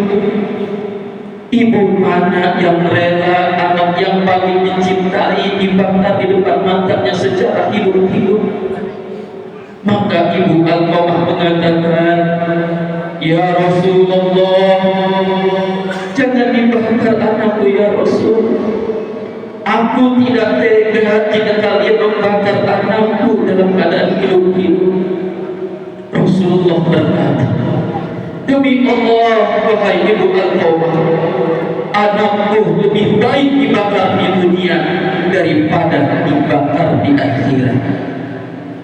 Ibu mana yang rela anak yang paling dicintai dibakar di depan matanya secara hidup-hidup? Maka ibu Alqamah mengatakan, "Ya Rasulullah, jangan dibakar anakku ya Rasul. Aku tidak tega jika kalian membakar anakku dalam keadaan hidup-hidup. Rasulullah berkata, demi Allah, wahai ibu Alqamah, anakku lebih baik dibakar di dunia daripada dibakar di akhirat.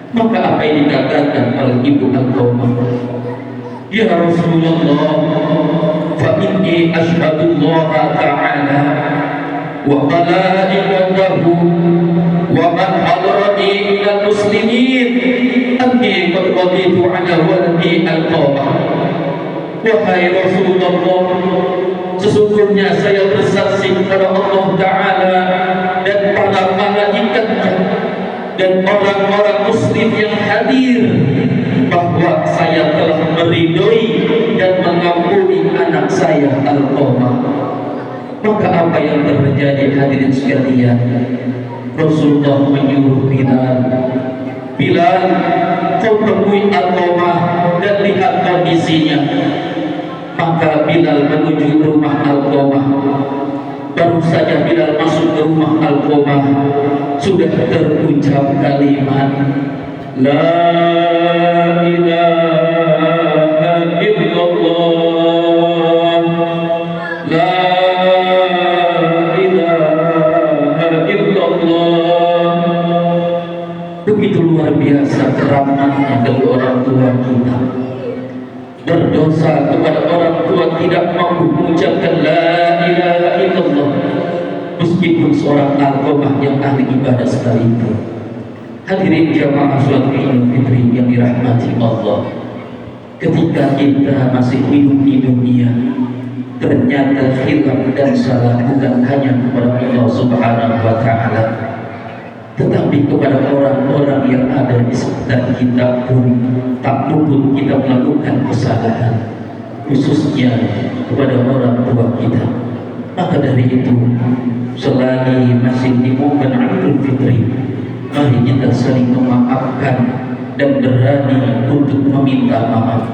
Maka apa yang dikatakan oleh ibu Alqamah? Ya Rasulullah, fa inni asyhadu Allah Ta'ala wa malaikatahu wa man hadarani minal muslimin anni qad raditu ala waladi Alqamah. Wahai Rasulullah, sesungguhnya saya bersaksi kepada Allah Ta'ala dan para malaikatnya dan orang-orang muslim yang hadir bahwa saya telah meridhoi dan mengampuni anak saya Alqamah. Maka apa yang terjadi hadirin sekalian? Rasulullah menyuruh Bilal, kau temui Alqamah dan lihat kondisinya. Maka Bilal menuju rumah Alqamah. Baru saja Bilal masuk ke rumah Alqamah, sudah terucap kalimat La ilaha illallah, La ilaha illallah. Begitu luar biasa keramatnya kedua orang tua kita. Berdosa kepada orang tua tidak mampu mengucapkan la ilaha illallah, meskipun seorang Alqamah yang ahli ibadah sekalipun. Hadirin jamaah sholat Idul Fitri yang dirahmati Allah, ketika kita masih hidup di dunia, ternyata hilaf dan salah bukan hanya kepada Allah Subhanahu wa Ta'ala, tetapi kepada orang-orang yang ada di sekitar kita pun tak luput kita melakukan kesalahan, khususnya kepada orang tua kita. Maka dari itu, selagi masih di momen Idul Fitri, mari kita saling memaafkan dan berani untuk meminta maaf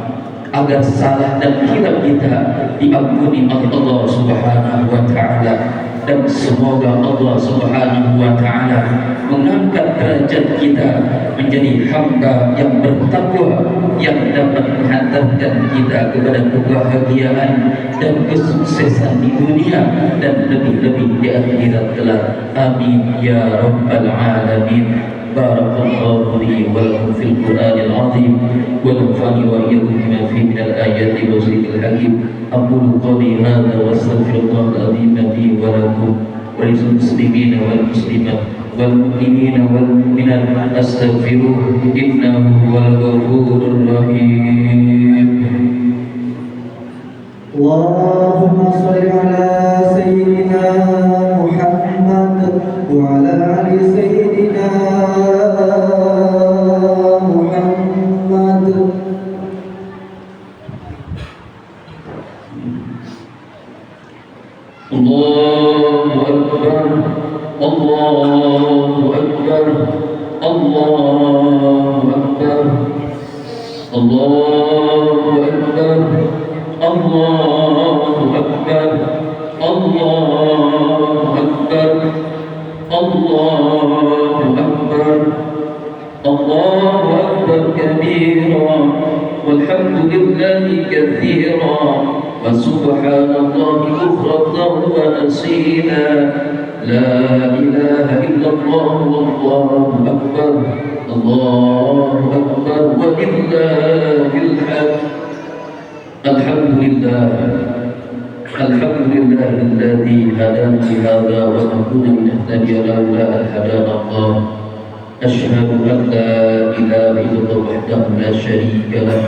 agar salah dan hilaf kita diampuni oleh Allah Subhanahu wa Ta'ala. Dan semoga Allah Subhanahu wa Ta'ala mengangkat derajat kita menjadi hamba yang bertakwa, yang dapat menghantarkan kita kepada kebahagiaan dan kesuksesan di dunia dan lebih-lebih di akhirat kelak. Amin ya rabbal alamin. Barakallahu li wa lakum fil Qur'anil azim wa nafa'ani wa iyyakum bima fihi minal ayati wa zikril hakim. Aqulu qawli hadza wa astaghfirullahal azim li wa lakum wa lil muslimina wal muslimat wal mu'minina wal mu'minat astaghfiruhu innahu huwal ghafurur rahim. Allahumma shalli ala sayyidina Muhammad wa ala ali sayyidina Muhammad. Allahu Akbar, Allahu Akbar, Allahu Akbar, Allahu Akbar, Allahu Akbar, Allahu Akbar, Allahu Akbar, Allahu Akbar kabira, walhamdulillahi katsira, wa subhanallahi bukratan wa asila. La ilaha illallah wallahu akbar, Allahu akbar wa lillahil hamd. Alhamdulillah, alhamdulillah alladzi hadana li hadza wa ma kunna linahtadiya laula an hadana Allah. Asyhadu an la ilaha illallah wahdahu la syarika lah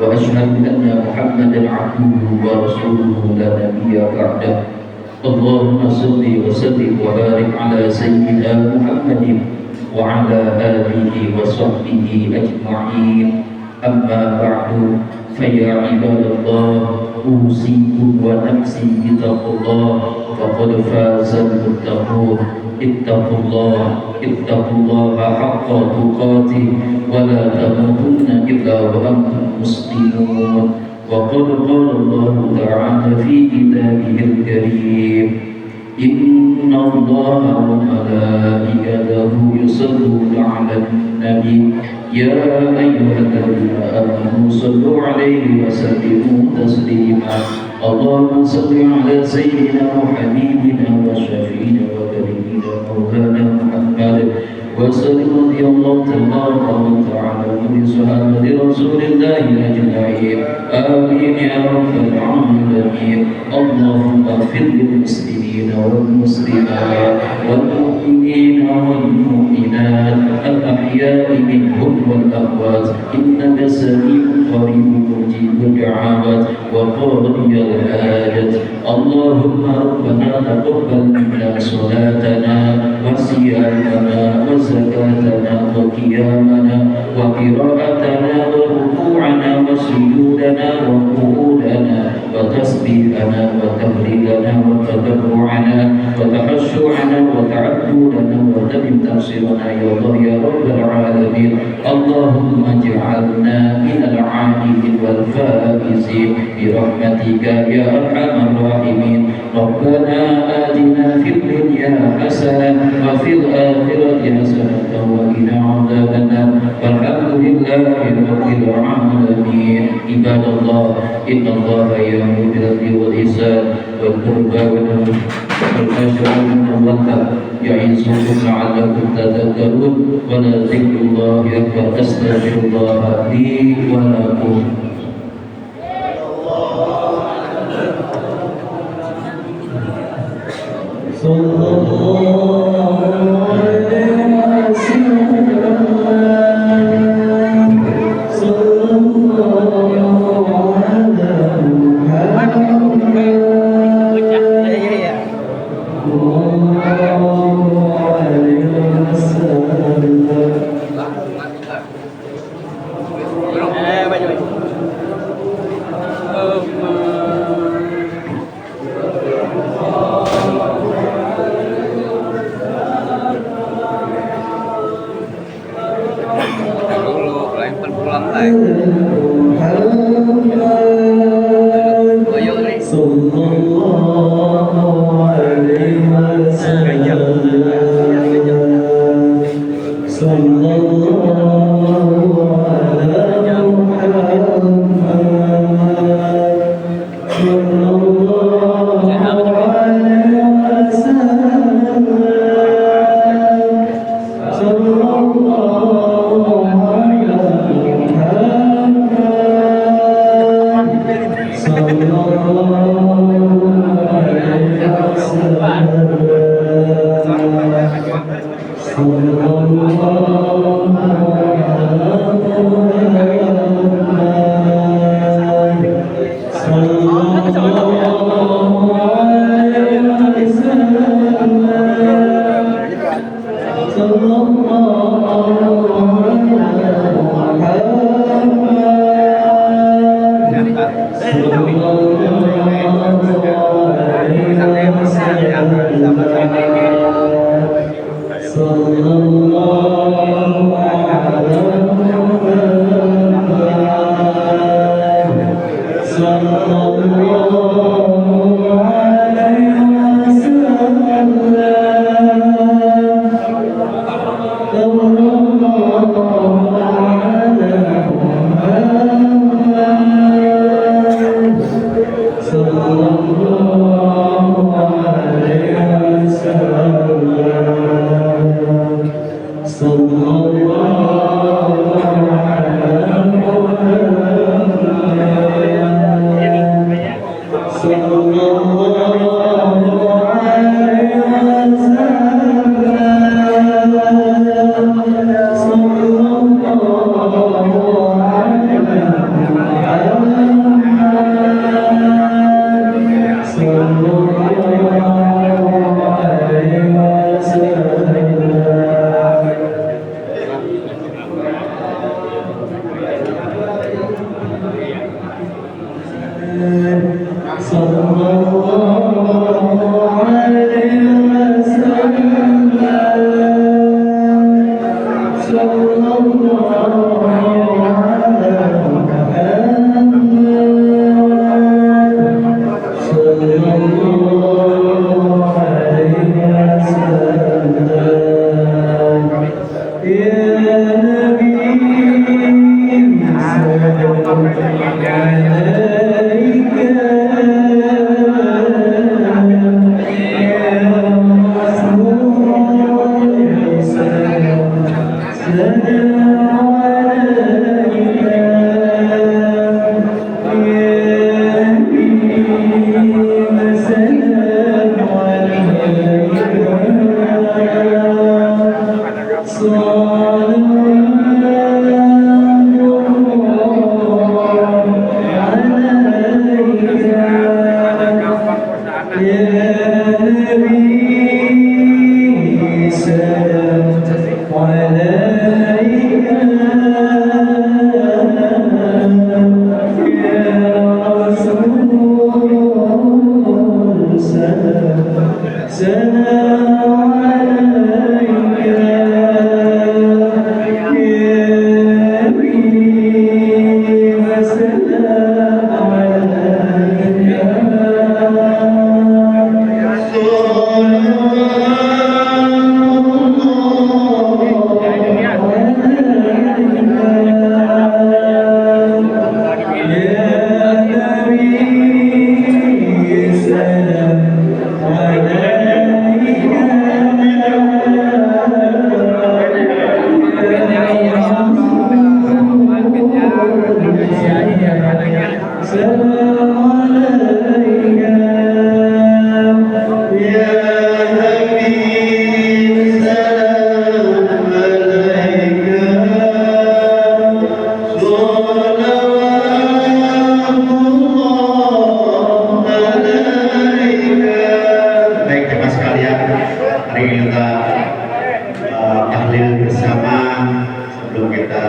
wa asyhadu anna Muhammadan abduhu wa rasuluhu la nabiyya ba'dah. Allahumma salli wa sallim wa barik ala sayyidina Muhammadin wa ala alihi wa sahbihi ajma'in. Amma ba'du, fa ya ibadallah, usikum wa nafsi bitaqullah, faqad fazal muttaqun. Ittaqullah, ittaqullaha haqqa tuqatih, wa la tamutunna illa wa antum muslimun. وقد قال الله تعالى في كتابه الكريم إن الله وملائكته يصلون على النبي يا أيها الذين آمنوا صلوا عليه وسلموا تسليما اللهم صل على سيدنا وحبيبنا وشفينا وكريمنا مولانا محمد وسلم رضي الله تبارك وتعالى عن صحابة رسول الله أجمعين آمين يا رب العالمين اللهم اغفر للمسلمين والمسلمات والمؤمنين والمؤمنات الأحياء منهم والأموات إنك سميع قريب مجيب الدعوات وقاضي الحاجات اللهم ربنا تقبل منا صلاتنا وصيامنا وزكاتنا وقيامنا وقراءتنا وركوعنا وسجودنا وقعودنا وتسبيحنا وتهليلنا وتضرعنا وتخشعنا وتعبدنا وتمم تقصيرنا يا الله يا رب العالمين اللهم اجعلنا من العائدين والفائزين برحمتك يا ارحم الراحمين ربنا آتنا في الدنيا حسنة وفي الآخرة حسنة وقنا عذاب النار والحمد لله رب العالمين عباد الله إن الله يأمر بالعدل والإحسان والقربى والمغفرة والمغفرة يعظكم لعلكم تذكرون ولذكر الله أكبر أستغفر الله لي ولكم السلام عليك يا حبيب سلام عليك صلوات الله عليك. Baik jemaah sekalian, hari ini kita tahlil bersama. Sebelum kita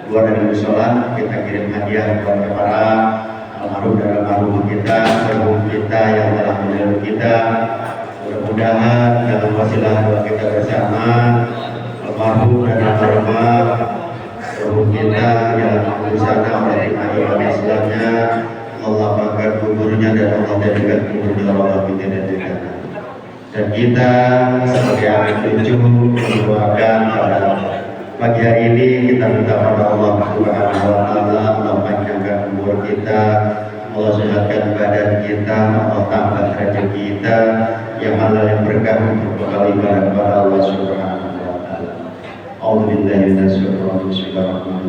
keluar dari musola, kita kirim hadiah kepada para almarhum dan almarhumah kita, sepupu kita yang telah meninggal kita. Mudah-mudahan dalam wasilah doa kita bersama, almarhum dan almarhumah sepupu kita yang di sana oleh iman Islamnya, Allah bangga kuburnya dan Allah jadikan kuburnya Allah binti dan jannah. Dan kita sebagai anak cucu mendoakan pada pagi hari ini, kita minta pada Allah Subhanahu wa taala, Allah panjangkan umur kita, Allah sehatkan badan kita, Allah tambah derajat kita, yang halal yang berkah untuk bekal ibadah kepada Allah Subhanahu wa taala. A'udzubillahi minasyaitonir rajim. Bismillahirrahmanirrahim.